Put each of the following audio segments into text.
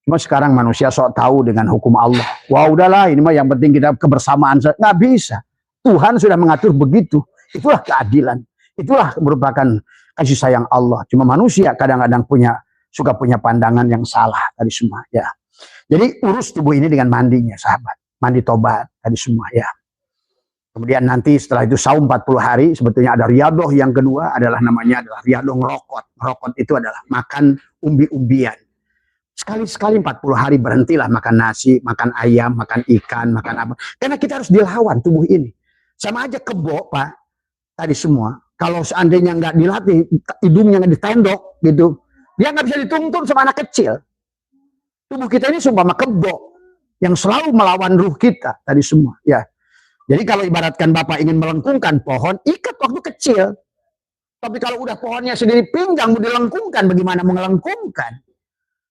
Cuma sekarang manusia sok tahu dengan hukum Allah. Wah udahlah ini mah yang penting kita kebersamaan. Nggak bisa. Tuhan sudah mengatur begitu. Itulah keadilan. Itulah merupakan kasih sayang Allah. Cuma manusia kadang-kadang suka punya pandangan yang salah tadi semua ya. Jadi urus tubuh ini dengan mandinya sahabat. Mandi tobat tadi semua ya. Kemudian nanti setelah itu saum 40 hari sebetulnya ada riadoh yang kedua adalah namanya adalah riadoh ngerokot. Ngerokot itu adalah makan umbi-umbian. Sekali-sekali 40 hari berhentilah makan nasi, makan ayam, makan ikan, makan apa. Karena kita harus dilawan tubuh ini. Sama aja kebo Pak, tadi semua. Kalau seandainya nggak dilatih, hidungnya nggak ditendok gitu, dia nggak bisa dituntun sama anak kecil. Tubuh kita ini sumpah kebo yang selalu melawan ruh kita tadi semua ya. Jadi kalau ibaratkan Bapak ingin melengkungkan pohon, ikat waktu kecil. Tapi kalau udah pohonnya sendiri pinggang, mau dilengkungkan, bagaimana mengelengkungkan?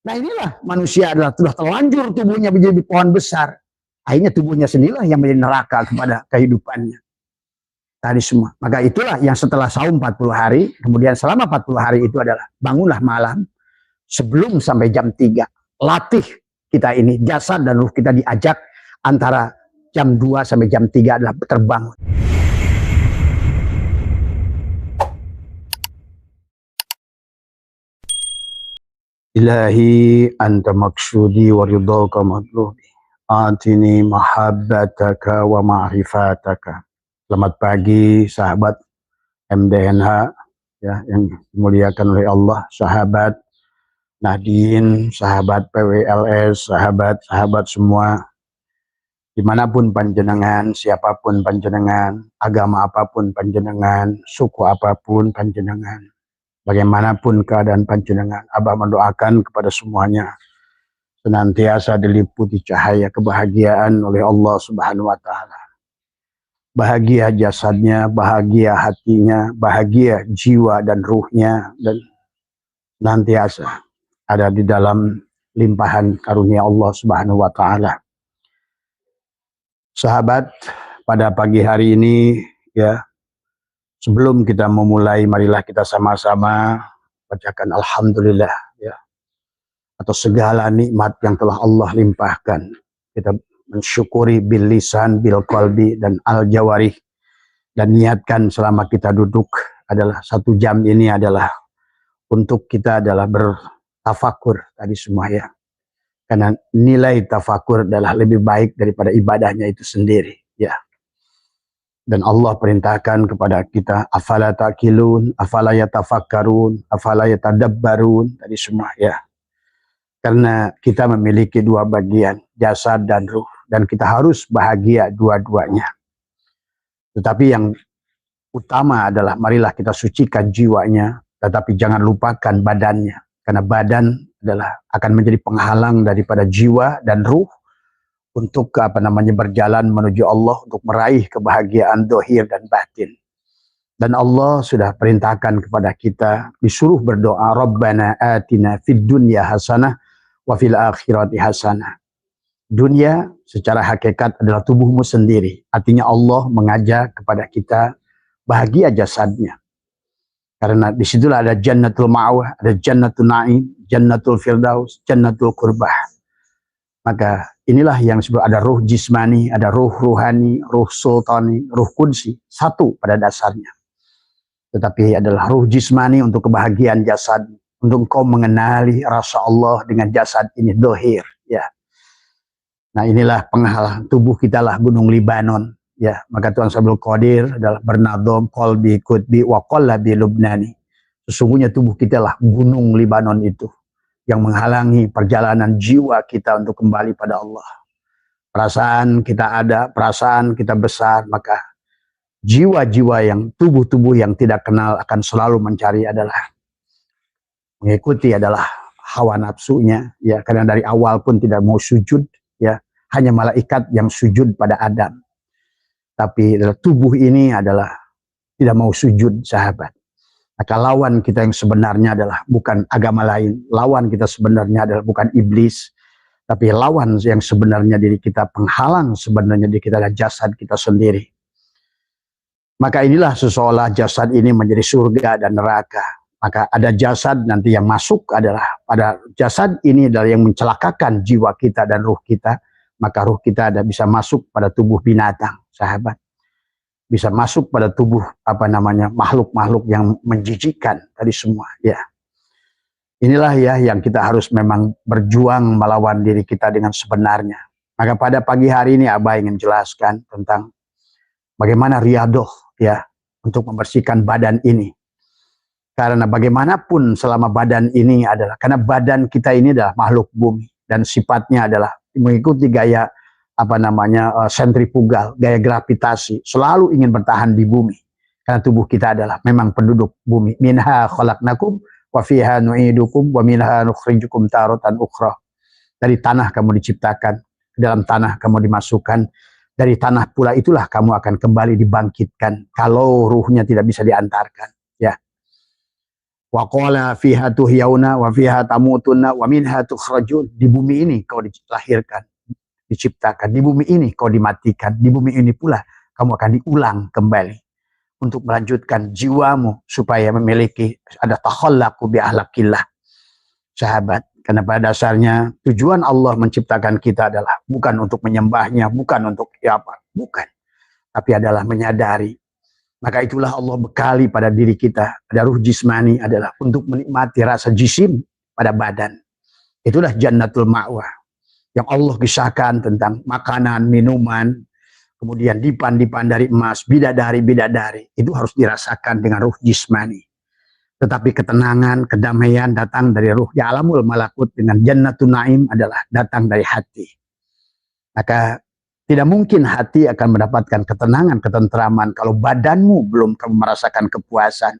Nah inilah manusia adalah sudah terlanjur tubuhnya menjadi pohon besar. Akhirnya tubuhnya sendirilah yang menjadi neraka kepada kehidupannya. Tadi semua. Maka itulah yang setelah saum 40 hari, kemudian selama 40 hari itu adalah bangunlah malam sebelum sampai jam 3. Latih kita ini, jasad dan ruh kita diajak antara jam 2 sampai jam 3 adalah terbangun. Ilahi anta maksudi wa ridhaka matlubi. Atini mahabbataka wa ma'rifataka. Selamat pagi sahabat MDNH ya, yang dimuliakan oleh Allah, sahabat Nahdien, sahabat PWLS, sahabat-sahabat semua. Dimanapun panjenengan, siapapun panjenengan, agama apapun panjenengan, suku apapun panjenengan, bagaimanapun keadaan panjenengan, Abah mendoakan kepada semuanya senantiasa diliputi cahaya kebahagiaan oleh Allah Subhanahu wa Ta'ala. Bahagia jasadnya, bahagia hatinya, bahagia jiwa dan ruhnya, dan senantiasa ada di dalam limpahan karunia Allah Subhanahu wa Ta'ala. Sahabat, pada pagi hari ini ya, sebelum kita memulai, marilah kita sama-sama bacakan alhamdulillah ya, atas segala nikmat yang telah Allah limpahkan. Kita mensyukuri bil lisan, bil qalbi dan al jawarih, dan niatkan selama kita duduk adalah 1 jam ini adalah untuk kita adalah bertafakur tadi semua ya. Karena nilai tafakur adalah lebih baik daripada ibadahnya itu sendiri ya. Dan Allah perintahkan kepada kita afala taqilun, afala yatafakkarun, afala yatadabbarun tadi semua ya. Karena kita memiliki 2 bagian, jasad dan ruh, dan kita harus bahagia dua-duanya. Tetapi yang utama adalah marilah kita sucikan jiwanya, tetapi jangan lupakan badannya. Karena badan adalah akan menjadi penghalang daripada jiwa dan ruh untuk berjalan menuju Allah, untuk meraih kebahagiaan dohir dan batin. Dan Allah sudah perintahkan kepada kita, disuruh berdoa, Rabbana atina fid dunya hasanah wa fil akhirati hasanah. Dunia secara hakikat adalah tubuhmu sendiri. Artinya Allah mengajak kepada kita bahagia jasadnya. Karena disitulah ada jannatul ma'wah, ada jannatul na'im, jannatul firdaus, jannatul qurbah. Maka inilah yang disebut ada ruh jismani, ada ruh ruhani, ruh sultani, ruh kudsi. Satu pada dasarnya. Tetapi adalah ruh jismani untuk kebahagiaan jasad. Untuk engkau mengenali rasa Allah dengan jasad ini dohir. Ya. Nah inilah penghalang tubuh kita lah gunung Libanon. Ya, maka Tuhan Sabul Qadir adalah bernadom qalbi qutbi wa qallabi lubnani. Sesungguhnya tubuh kita lah gunung Libanon itu yang menghalangi perjalanan jiwa kita untuk kembali pada Allah. Perasaan kita ada, perasaan kita besar, maka jiwa-jiwa yang tubuh-tubuh yang tidak kenal akan selalu mencari adalah mengikuti adalah hawa nafsunya ya, karena dari awal pun tidak mau sujud ya, hanya malaikat yang sujud pada Adam. Tapi tubuh ini adalah tidak mau sujud sahabat. Maka lawan kita yang sebenarnya adalah bukan agama lain. Lawan kita sebenarnya adalah bukan iblis. Tapi lawan yang sebenarnya diri kita, penghalang sebenarnya diri kita adalah jasad kita sendiri. Maka inilah seseolah jasad ini menjadi surga dan neraka. Maka ada jasad nanti yang masuk adalah pada jasad ini adalah yang mencelakakan jiwa kita dan ruh kita. Maka ruh kita ada bisa masuk pada tubuh binatang, sahabat. Bisa masuk pada tubuh makhluk-makhluk yang menjijikkan tadi semua. Ya, inilah ya yang kita harus memang berjuang melawan diri kita dengan sebenarnya. Maka pada pagi hari ini Abah ingin jelaskan tentang bagaimana riadoh ya untuk membersihkan badan ini. Karena bagaimanapun selama badan ini adalah, karena badan kita ini adalah makhluk bumi dan sifatnya adalah mengikuti gaya sentrifugal, gaya gravitasi, selalu ingin bertahan di bumi. Karena tubuh kita adalah memang penduduk bumi. Minha khalaqnakum wa fiha nu'idukum wa minha nukhrijukum taratan ukhra. Dari tanah kamu diciptakan, dalam tanah kamu dimasukkan, dari tanah pula itulah kamu akan kembali dibangkitkan kalau ruhnya tidak bisa diantarkan. Ya. Wa qala fiha tuhyauna wa fiha tamutunna wa minha tukhrajun. Di bumi ini kau dilahirkan, diciptakan. Di bumi ini kau dimatikan. Di bumi ini pula kamu akan diulang kembali untuk melanjutkan jiwamu supaya memiliki ada takhallaqu bi ahlakillah. Sahabat, karena pada dasarnya tujuan Allah menciptakan kita adalah bukan untuk menyembahnya, bukan untuk bukan. Tapi adalah menyadari. Maka itulah Allah bekali pada diri kita. Ada ruh jismani adalah untuk menikmati rasa jisim pada badan. Itulah jannatul ma'wah. Yang Allah kisahkan tentang makanan, minuman, kemudian dipan-dipan dari emas, bidadari-bidadari. Itu harus dirasakan dengan ruh jismani. Tetapi ketenangan, kedamaian datang dari ruh. Ya alamul malakut dengan jannatul na'im adalah datang dari hati. Maka tidak mungkin hati akan mendapatkan ketenangan, ketentraman kalau badanmu belum merasakan kepuasan.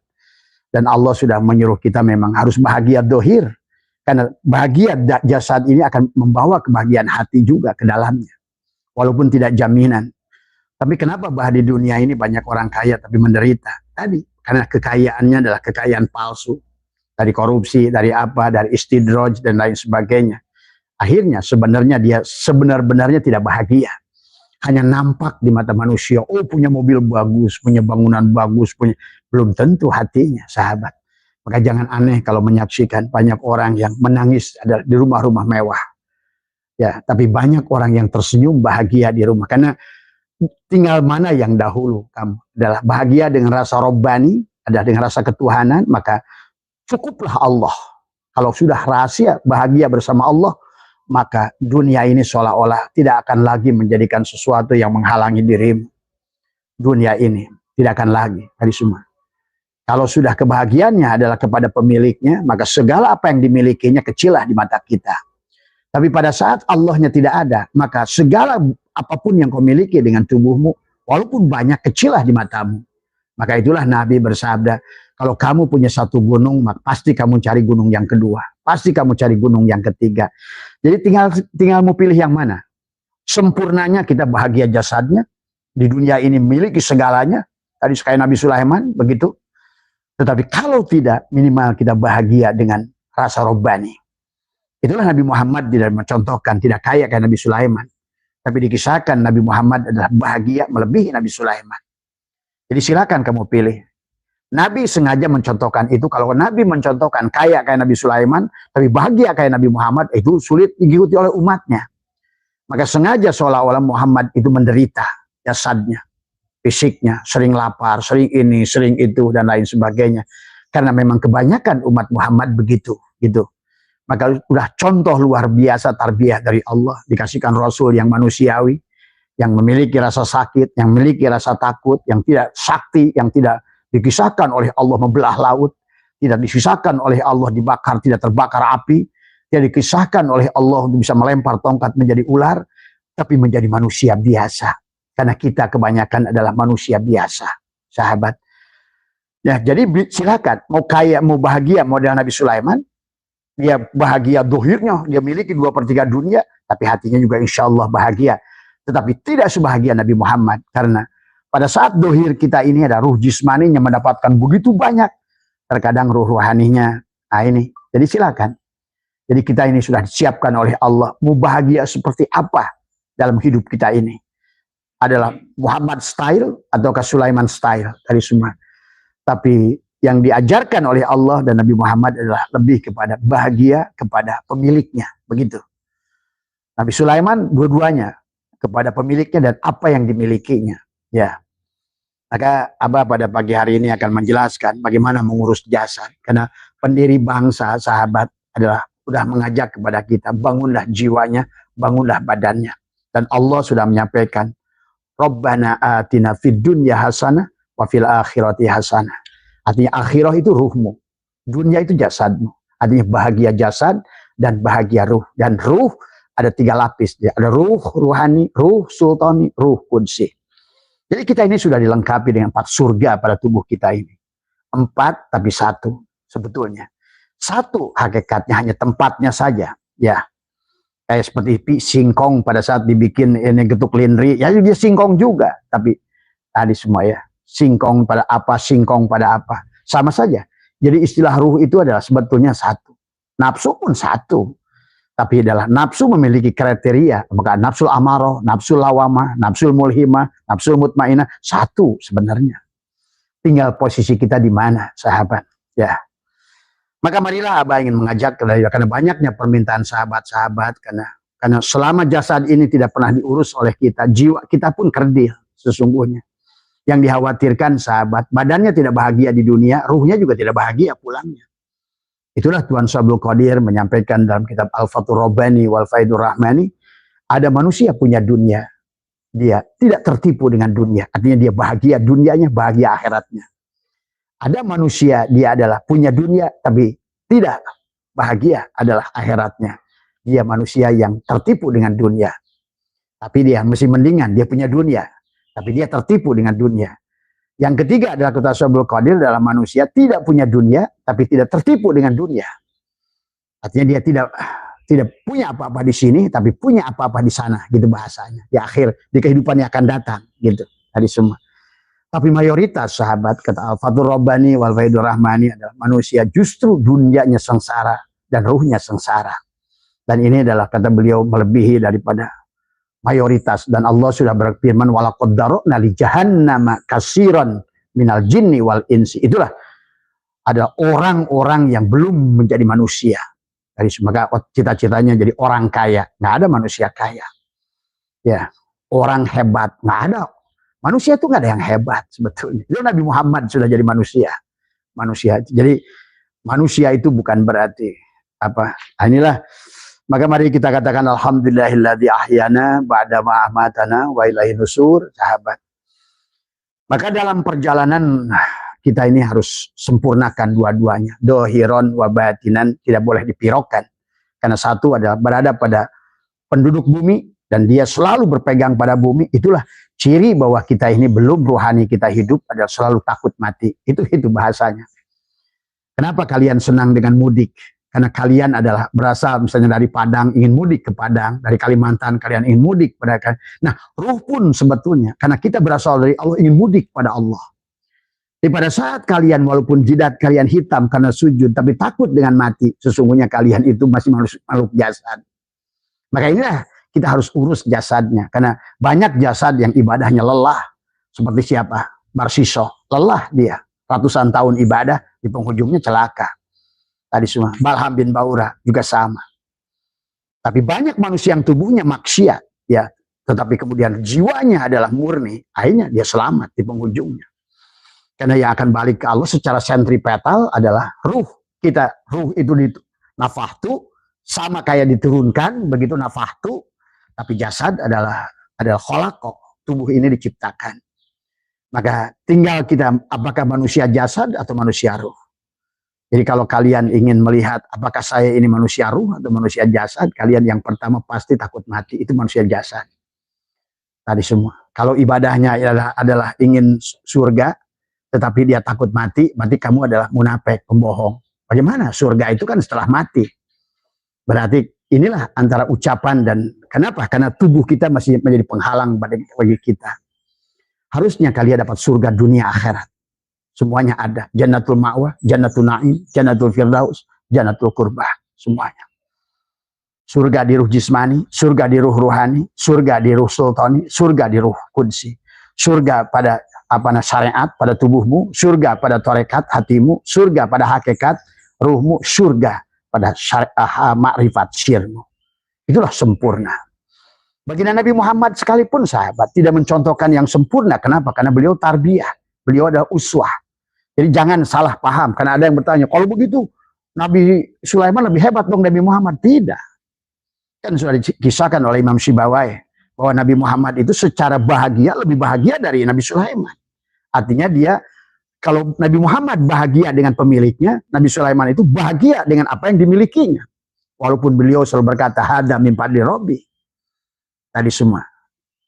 Dan Allah sudah menyuruh kita memang harus bahagia dohir. Karena bahagia jasad ini akan membawa kebahagiaan hati juga ke dalamnya. Walaupun tidak jaminan. Tapi kenapa di dunia ini banyak orang kaya tapi menderita? Tadi, karena kekayaannya adalah kekayaan palsu. Dari korupsi, dari istidroj dan lain sebagainya. Akhirnya sebenarnya dia sebenar-benarnya tidak bahagia. Hanya nampak di mata manusia, oh punya mobil bagus, punya bangunan bagus, belum tentu hatinya, sahabat. Maka jangan aneh kalau menyaksikan banyak orang yang menangis di rumah-rumah mewah. Ya, tapi banyak orang yang tersenyum bahagia di rumah. Karena tinggal mana yang dahulu kamu adalah bahagia dengan rasa robbani, adalah dengan rasa ketuhanan, maka cukuplah Allah. Kalau sudah rahasia bahagia bersama Allah, maka dunia ini seolah-olah tidak akan lagi menjadikan sesuatu yang menghalangi dirimu. Dunia ini tidak akan lagi. Tadi semua. Kalau sudah kebahagiaannya adalah kepada pemiliknya, maka segala apa yang dimilikinya kecillah di mata kita. Tapi pada saat Allahnya tidak ada, maka segala apapun yang kau miliki dengan tubuhmu, walaupun banyak kecillah di matamu. Maka itulah Nabi bersabda, kalau kamu punya satu gunung, maka pasti kamu cari gunung yang kedua. Pasti kamu cari gunung yang ketiga. Jadi tinggal mau pilih yang mana. Sempurnanya kita bahagia jasadnya. Di dunia ini miliki segalanya. Tadi sekali Nabi Sulaiman, begitu. Tetapi kalau tidak, minimal kita bahagia dengan rasa robbani. Itulah Nabi Muhammad tidak mencontohkan, tidak kaya kayak Nabi Sulaiman. Tapi dikisahkan Nabi Muhammad adalah bahagia melebihi Nabi Sulaiman. Jadi silakan kamu pilih. Nabi sengaja mencontohkan itu. Kalau Nabi mencontohkan kaya kayak Nabi Sulaiman, tapi bahagia kayak Nabi Muhammad, itu sulit diikuti oleh umatnya. Maka sengaja seolah-olah Muhammad itu menderita jasadnya, fisiknya, sering lapar, sering ini, sering itu, dan lain sebagainya. Karena memang kebanyakan umat Muhammad begitu. Gitu. Maka sudah contoh luar biasa tarbiyah dari Allah. Dikasihkan Rasul yang manusiawi, yang memiliki rasa sakit, yang memiliki rasa takut, yang tidak sakti, yang tidak dikisahkan oleh Allah membelah laut, tidak dikisahkan oleh Allah dibakar, tidak terbakar api, tidak dikisahkan oleh Allah untuk bisa melempar tongkat menjadi ular, tapi menjadi manusia biasa. Karena kita kebanyakan adalah manusia biasa, sahabat. Ya, jadi silakan, mau kaya, mau bahagia, model Nabi Sulaiman, dia bahagia dohirnya, dia miliki 2/3 dunia, tapi hatinya juga insya Allah bahagia. Tetapi tidak sebahagia Nabi Muhammad, karena pada saat dohir kita ini ada ruh jismaninya mendapatkan begitu banyak. Terkadang ruh rohaninya, ini. Jadi silakan. Jadi kita ini sudah disiapkan oleh Allah. Mau bahagia seperti apa dalam hidup kita ini. Adalah Muhammad style ataukah Sulaiman style. Dari semua. Tapi yang diajarkan oleh Allah dan Nabi Muhammad adalah lebih kepada bahagia kepada pemiliknya, begitu. Nabi Sulaiman dua-duanya, kepada pemiliknya dan apa yang dimilikinya. Ya, maka Abah pada pagi hari ini akan menjelaskan bagaimana mengurus jasad. Karena pendiri bangsa, sahabat, adalah sudah mengajak kepada kita, bangunlah jiwanya, bangunlah badannya. Dan Allah sudah menyampaikan, Rabbana atina fid dunya hasanah wa fil akhirati hasanah. Artinya akhirah itu ruhmu, dunia itu jasadmu. Artinya bahagia jasad dan bahagia ruh. Dan ruh ada 3 lapis. Ada ruh ruhani, ruh sultani, ruh qudsi. Jadi kita ini sudah dilengkapi dengan 4 surga pada tubuh kita ini. 4 tapi 1 sebetulnya. 1 hakikatnya hanya tempatnya saja. Ya, kayak seperti singkong pada saat dibikin ini getuk lindri, ya dia singkong juga. Tapi tadi semua ya, singkong pada apa, singkong pada apa. Sama saja. Jadi istilah ruh itu adalah sebetulnya 1. Nafsu pun 1. Tapi adalah nafsu memiliki kriteria, apakah nafsul amarah, nafsul lawamah, nafsul mulhimah, nafsul mutmainah, 1 sebenarnya. Tinggal posisi kita di mana, sahabat. Ya. Maka marilah Abah ingin mengajak, karena banyaknya permintaan sahabat-sahabat, karena selama jasad ini tidak pernah diurus oleh kita, jiwa kita pun kerdil sesungguhnya. Yang dikhawatirkan sahabat, badannya tidak bahagia di dunia, ruhnya juga tidak bahagia pulangnya. Itulah Tuan Syabul Qadir menyampaikan dalam kitab Al-Fathur Rabbani wal Faidur Rahmani, ada manusia punya dunia, dia tidak tertipu dengan dunia, artinya dia bahagia dunianya, bahagia akhiratnya. Ada manusia dia adalah punya dunia tapi tidak bahagia adalah akhiratnya. Dia manusia yang tertipu dengan dunia. Tapi dia mesti mendingan, dia punya dunia, tapi dia tertipu dengan dunia. Yang ketiga adalah kata Syabul Qadir, adalah manusia tidak punya dunia tapi tidak tertipu dengan dunia. Artinya dia tidak punya apa-apa di sini tapi punya apa-apa di sana, gitu bahasanya. Di akhir, di kehidupan yang akan datang, gitu. Tadi semua. Tapi mayoritas sahabat, kata Al-Fathur Rabbani wal Faidur Rahmani, adalah manusia justru dunianya sengsara dan ruhnya sengsara. Dan ini adalah kata beliau melebihi daripada mayoritas. Dan Allah sudah berfirman, walaqad darokna li jahannama katsiran minal jinni wal insi. Itulah ada orang-orang yang belum menjadi manusia. Dari maka cita-citanya jadi orang kaya. Nggak ada manusia kaya. Ya, orang hebat nggak ada. Manusia itu nggak ada yang hebat sebetulnya. Itu Nabi Muhammad sudah jadi manusia. Jadi manusia itu bukan berarti apa. Nah, inilah. Maka mari kita katakan alhamdulillahilladzi ahyana ba'da ma amatana wa ilaihin nusur, sahabat. Maka dalam perjalanan kita ini harus sempurnakan dua-duanya. Dohiron wa batinan, tidak boleh dipirokkan. Karena satu adalah berada pada penduduk bumi dan dia selalu berpegang pada bumi. Itulah ciri bahwa kita ini belum rohani, kita hidup adalah selalu takut mati. Itu bahasanya. Kenapa kalian senang dengan mudik? Karena kalian adalah berasal misalnya dari Padang, ingin mudik ke Padang. Dari Kalimantan, kalian ingin mudik pada kalian. Nah, ruh pun sebetulnya, karena kita berasal dari Allah, ingin mudik pada Allah. Jadi pada saat kalian, walaupun jidat kalian hitam karena sujud, tapi takut dengan mati, sesungguhnya kalian itu masih makhluk jasad. Maka inilah kita harus urus jasadnya. Karena banyak jasad yang ibadahnya lelah. Seperti siapa? Barsiso. Lelah dia. Ratusan tahun ibadah, di penghujungnya celaka. Tadi semua, Balham bin Baura juga sama. Tapi banyak manusia yang tubuhnya maksiat, ya, tetapi kemudian jiwanya adalah murni, akhirnya dia selamat di penghujungnya. Karena yang akan balik ke Allah secara sentripetal adalah ruh kita. Ruh itu di nafahtu, sama kayak diturunkan, begitu nafahtu, tapi jasad adalah kholaqo, tubuh ini diciptakan. Maka tinggal kita, apakah manusia jasad atau manusia ruh. Jadi kalau kalian ingin melihat apakah saya ini manusia ruh atau manusia jasad, kalian yang pertama pasti takut mati, itu manusia jasad. Tadi semua. Kalau ibadahnya adalah ingin surga, tetapi dia takut mati, berarti kamu adalah munafik, pembohong. Bagaimana? Surga itu kan setelah mati. Berarti inilah antara ucapan dan kenapa? Karena tubuh kita masih menjadi penghalang bagi kita. Harusnya kalian dapat surga dunia akhirat. Semuanya ada. Jannatul ma'wah, jannatul na'im, jannatul firdaus, jannatul qurbah. Semuanya. Surga di ruh jismani, surga di ruh ruhani, surga di ruh sultani, surga di ruh qudsi. Surga pada syariat pada tubuhmu, surga pada tarekat hatimu, surga pada hakikat ruhmu, surga pada makrifat sirmu. Itulah sempurna. Baginda Nabi Muhammad sekalipun sahabat tidak mencontohkan yang sempurna. Kenapa? Karena beliau tarbiyah, beliau adalah uswah. Jadi jangan salah paham, karena ada yang bertanya, kalau begitu Nabi Sulaiman lebih hebat dong Nabi Muhammad. Tidak. Kan sudah dikisahkan oleh Imam Syibawai bahwa Nabi Muhammad itu secara bahagia lebih bahagia dari Nabi Sulaiman. Artinya dia, kalau Nabi Muhammad bahagia dengan pemiliknya, Nabi Sulaiman itu bahagia dengan apa yang dimilikinya. Walaupun beliau selalu berkata, hada min fadli Rabbi. Tadi semua.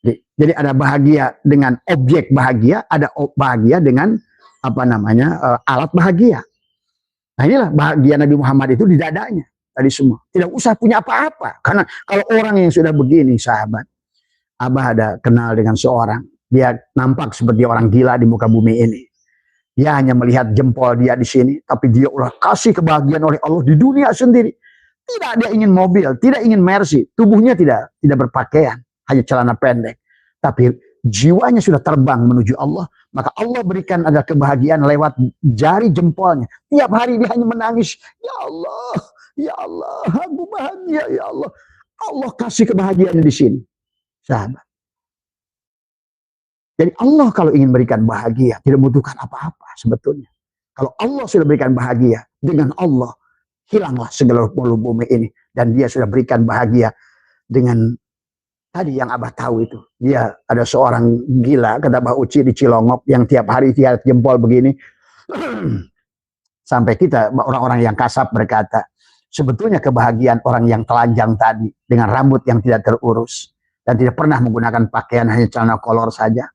Jadi ada bahagia dengan objek bahagia, ada bahagia dengan alat bahagia. Nah inilah bahagia Nabi Muhammad itu di dadanya. Tadi semua. Tidak usah punya apa-apa. Karena kalau orang yang sudah begini, sahabat, Abah ada kenal dengan seorang, dia nampak seperti orang gila di muka bumi ini. Dia hanya melihat jempol dia di sini, tapi dia ulah kasih kebahagiaan oleh Allah di dunia sendiri. Tidak dia ingin mobil, tidak ingin Mercy, tubuhnya tidak berpakaian, hanya celana pendek. Tapi jiwanya sudah terbang menuju Allah, maka Allah berikan ada kebahagiaan lewat jari jempolnya. Tiap hari dia hanya menangis, ya Allah, aku bahagia, ya Allah. Allah kasih kebahagiaan di sini, sahabat. Jadi Allah kalau ingin berikan bahagia, tidak membutuhkan apa-apa sebetulnya. Kalau Allah sudah berikan bahagia, dengan Allah, hilanglah segala bumi ini. Dan dia sudah berikan bahagia dengan tadi yang Abah tahu itu. Dia ada seorang gila, kata Mbah Uci di Cilongok, yang tiap hari tiap jempol begini. Sampai kita, orang-orang yang kasap berkata, sebetulnya kebahagiaan orang yang telanjang tadi, dengan rambut yang tidak terurus, dan tidak pernah menggunakan pakaian, hanya celana kolor saja,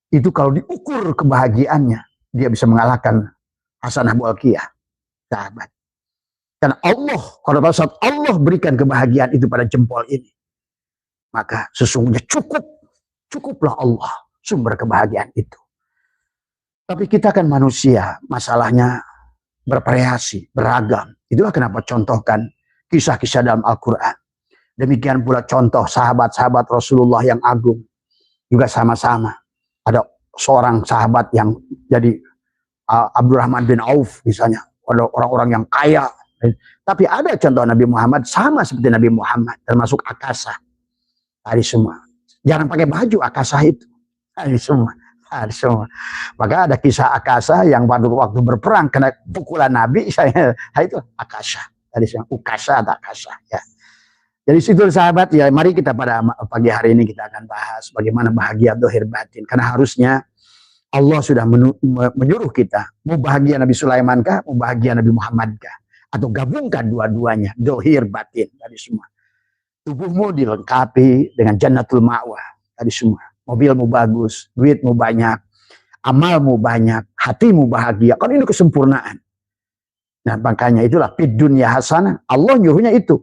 itu kalau diukur kebahagiaannya, dia bisa mengalahkan Hasanah Bolkiah, sahabat. Dan Allah, kalau pada saat Allah berikan kebahagiaan itu pada jempol ini, maka sesungguhnya cukuplah Allah sumber kebahagiaan itu. Tapi kita kan manusia, masalahnya bervariasi, beragam. Itulah kenapa contohkan kisah-kisah dalam Al-Quran. Demikian pula contoh sahabat-sahabat Rasulullah yang agung. Juga sama-sama. Ada seorang sahabat yang jadi Abdurrahman bin Auf misalnya. Ada orang-orang yang kaya. Tapi ada contoh Nabi Muhammad sama seperti Nabi Muhammad, termasuk Akasah. Tadi semua. Jangan pakai baju Akasah itu. Tadi semua. Maka ada kisah Akasah yang pada waktu berperang kena pukulan Nabi, itu Akasah. Tadi semua Ukasah atau Akasah ya. Jadi situ sahabat ya, mari kita pada pagi hari ini kita akan bahas bagaimana bahagia dohir batin. Karena harusnya Allah sudah menyuruh kita, mau bahagia Nabi Sulaiman kah, mau bahagia Nabi Muhammad kah? Atau gabungkan dua-duanya, dohir batin tadi semua. Tubuhmu dilengkapi dengan jannatul ma'wah tadi semua. Mobilmu bagus, duitmu banyak, amalmu banyak, hatimu bahagia. Kan ini kesempurnaan. Nah makanya itulah fid dunya hasanah. Allah nyuruhnya itu.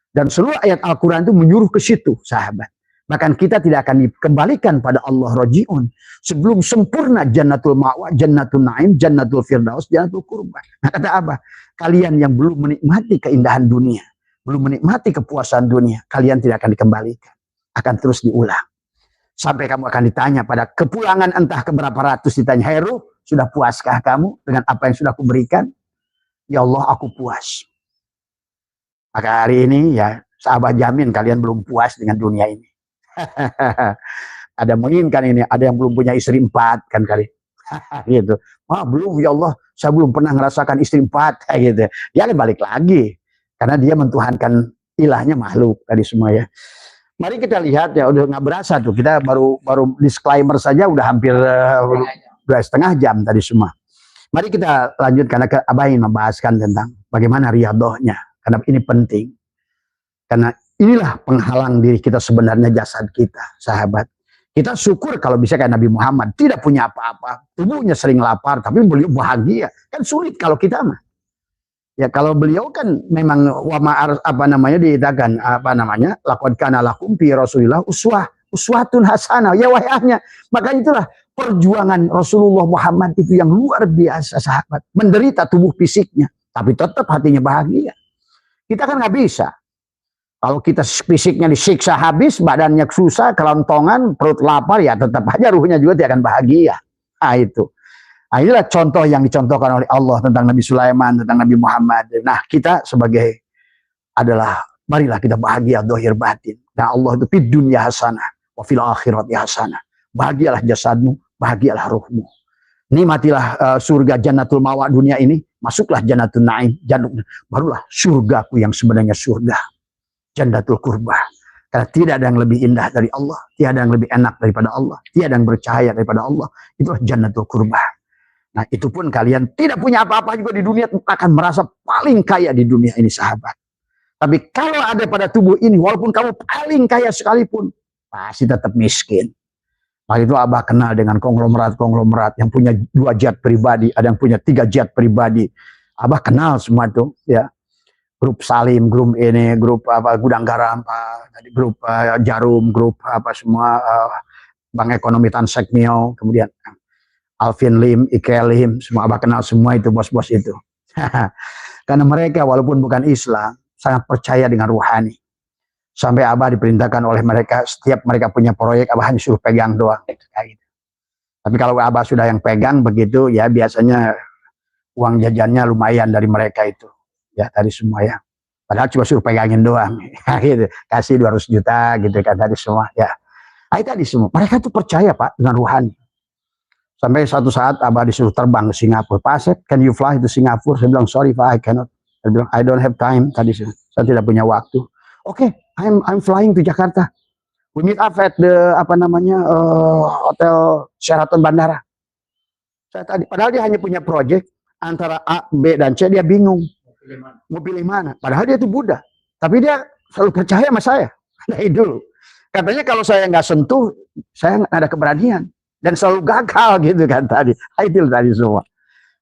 Dan seluruh ayat Al-Quran itu menyuruh ke situ, sahabat. Bahkan kita tidak akan dikembalikan pada Allah roji'un sebelum sempurna jannatul ma'wah, jannatul na'im, jannatul firdaus, jannatul qurban. Nah kata apa? Kalian yang belum menikmati keindahan dunia, belum menikmati kepuasan dunia, kalian tidak akan dikembalikan. Akan terus diulang. Sampai kamu akan ditanya pada kepulangan entah keberapa ratus, ditanya, Heru, sudah puaskah kamu dengan apa yang sudah aku berikan? Ya Allah, aku puas. Maka hari ini ya, sahabat jamin kalian belum puas dengan dunia ini. Ada menginginkan ini, ada yang belum punya istri 4 kan kali. Gitu. Belum ya Allah, saya belum pernah ngerasakan istri 4 kayak gitu. Ya balik lagi. Karena dia mentuhankan ilahnya makhluk tadi semua ya. Mari kita lihat ya, udah nggak berasa tuh. Kita baru disclaimer saja udah hampir 2,5 jam tadi semua. Mari kita lanjut karena Abah ingin membahaskan tentang bagaimana riyadhahnya. Karena ini penting. Karena inilah penghalang diri kita sebenarnya, jasad kita, sahabat. Kita syukur kalau bisa kayak Nabi Muhammad, tidak punya apa-apa, tubuhnya sering lapar, tapi beliau bahagia. Kan sulit kalau kita mah. Ya kalau beliau kan memang dikatakan laqad kana lakum fi Rasulillah uswatun hasanah ya wahaynya. Maka itulah perjuangan Rasulullah Muhammad itu yang luar biasa, sahabat. Menderita tubuh fisiknya, tapi tetap hatinya bahagia. Kita kan nggak bisa. Kalau kita fisiknya disiksa habis, badannya susah, kelontongan, perut lapar, ya tetap aja ruhnya juga tidak akan bahagia. Nah itu. Nah, inilah contoh yang dicontohkan oleh Allah tentang Nabi Sulaiman, tentang Nabi Muhammad. Nah kita sebagai adalah marilah kita bahagia dohir batin. Nah Allah itu fid dunya hasanah wa fil akhirati hasanah. Bahagialah jasadmu, bahagialah ruhmu. Nikmatilah surga jannatul mawa dunia ini, masuklah jannatul naim, barulah surgaku yang sebenarnya surga. Jannatul qurbah. Karena tidak ada yang lebih indah dari Allah, tiada yang lebih enak daripada Allah, tiada yang bercahaya daripada Allah. Itulah jannatul qurbah. Nah, itu pun kalian tidak punya apa-apa juga di dunia akan merasa paling kaya di dunia ini, sahabat. Tapi kalau ada pada tubuh ini, walaupun kamu paling kaya sekalipun, pasti tetap miskin. Maka itu Abah kenal dengan konglomerat-konglomerat yang punya 2 jet pribadi, ada yang punya 3 jet pribadi. Abah kenal semua itu, ya. Grup Salim, grup ini, grup apa Gudang Garam, grup Jarum, grup apa semua Bank Ekonomi Tansek Mio, kemudian Alvin Lim, Ike Lim, semua Abah kenal semua itu bos-bos itu. Karena mereka walaupun bukan Islam, sangat percaya dengan ruhani. Sampai Abah diperintahkan oleh mereka, setiap mereka punya proyek, Abah hanya suruh pegang doang. Gitu. Tapi kalau Abah sudah yang pegang begitu, ya biasanya uang jajannya lumayan dari mereka itu. Ya tadi semua ya. Padahal cuma suruh pegangin doang. Gitu. Kasih 200 juta gitu kan tadi semua. Ya. Nah, tadi semua. Mereka tuh percaya Pak dengan ruhani. Sampai satu saat Abah disuruh terbang ke Singapura. Pak Asep, can you fly to Singapura? Saya bilang, sorry Pak, I cannot. Saya bilang, I don't have time. Tadi saya tidak punya waktu. Oke, I'm flying to Jakarta. We meet up at the hotel Sheraton Bandara. Saya tadi, padahal dia hanya punya proyek antara A, B dan C, dia bingung mau pilih mana. Padahal dia itu Buddha, tapi dia selalu percaya sama saya. Nah itu katanya kalau saya nggak sentuh, saya nggak ada keberanian dan selalu gagal gitu kan tadi. Itu tadi semua.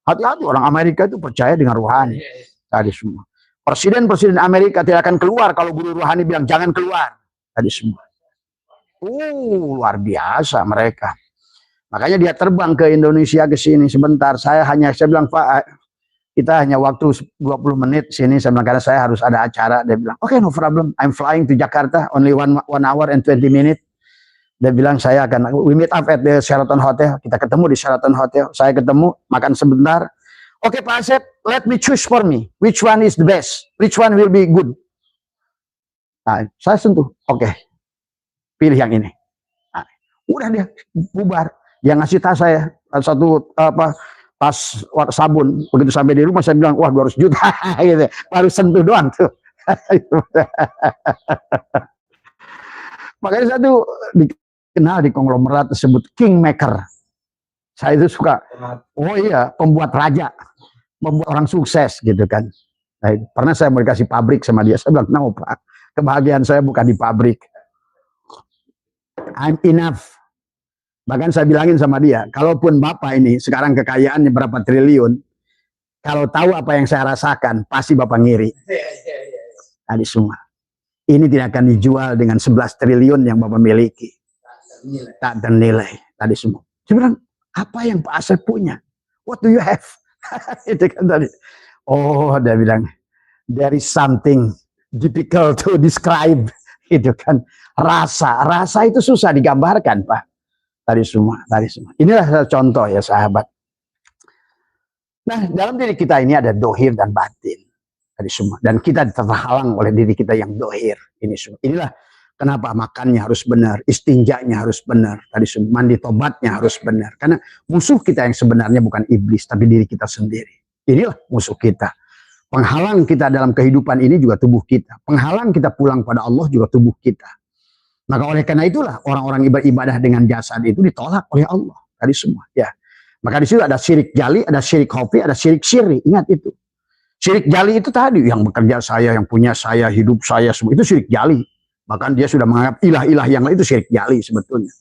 Hati-hati orang Amerika itu percaya dengan ruhani tadi semua. Presiden Amerika tidak akan keluar kalau guru ruhani bilang jangan keluar. Tadi semua. Luar biasa mereka. Makanya dia terbang ke Indonesia ke sini sebentar. Saya bilang Pak, kita hanya waktu 20 menit sini. Saya bilang karena saya harus ada acara. Dia bilang, oke, no problem. I'm flying to Jakarta only 1 hour and 20 minutes. Dia bilang saya akan we meet up at the Sheraton Hotel. Kita ketemu di Sheraton Hotel. Saya ketemu, makan sebentar. Oke Pak Asep, let me choose for me. Which one is the best? Which one will be good? Nah, saya sentuh. Oke, pilih yang ini. Nah, udah dia bubar. Dia ngasih tas saya satu tas sabun. Begitu sampai di rumah saya bilang, wah 200 juta. Gitu. Baru sentuh doang tuh. Makanya saya tuh dikenal di konglomerat tersebut Kingmaker. Saya itu suka, oh iya, pembuat raja, membuat orang sukses gitu kan. Nah, pernah saya mau dikasih pabrik sama dia, saya bilang, no Pak, kebahagiaan saya bukan di pabrik. I'm enough. Bahkan saya bilangin sama dia, kalaupun Bapak ini sekarang kekayaannya berapa triliun, kalau tahu apa yang saya rasakan, pasti Bapak ngiri. Tadi semua. Ini tidak akan dijual dengan 11 triliun yang Bapak miliki. Tak ternilai. Tadi semua. Saya bilang, apa yang Pak Asep punya? What do you have? Itu kan tadi. Oh, dia bilang, there is something difficult to describe. Itu kan rasa. Rasa itu susah digambarkan, Pak. Tadi semua. Inilah contoh ya, sahabat. Nah, dalam diri kita ini ada dohir dan batin. Tadi semua. Dan kita terhalang oleh diri kita yang dohir. Ini semua. Inilah kenapa makannya harus benar, istinjanya harus benar, tadi mandi tobatnya harus benar. Karena musuh kita yang sebenarnya bukan iblis, tapi diri kita sendiri. Inilah musuh kita. Penghalang kita dalam kehidupan ini juga tubuh kita. Penghalang kita pulang pada Allah juga tubuh kita. Maka oleh karena itulah orang-orang beribadah dengan jasad itu ditolak oleh Allah. Tadi semua. Ya. Maka di situ ada syirik jali, ada syirik khafi, ada syirik syirri. Ingat itu. Syirik jali itu tadi yang bekerja saya, yang punya saya, hidup saya, semua itu syirik jali. Bahkan dia sudah menganggap ilah-ilah yang lain itu syirik jali sebetulnya.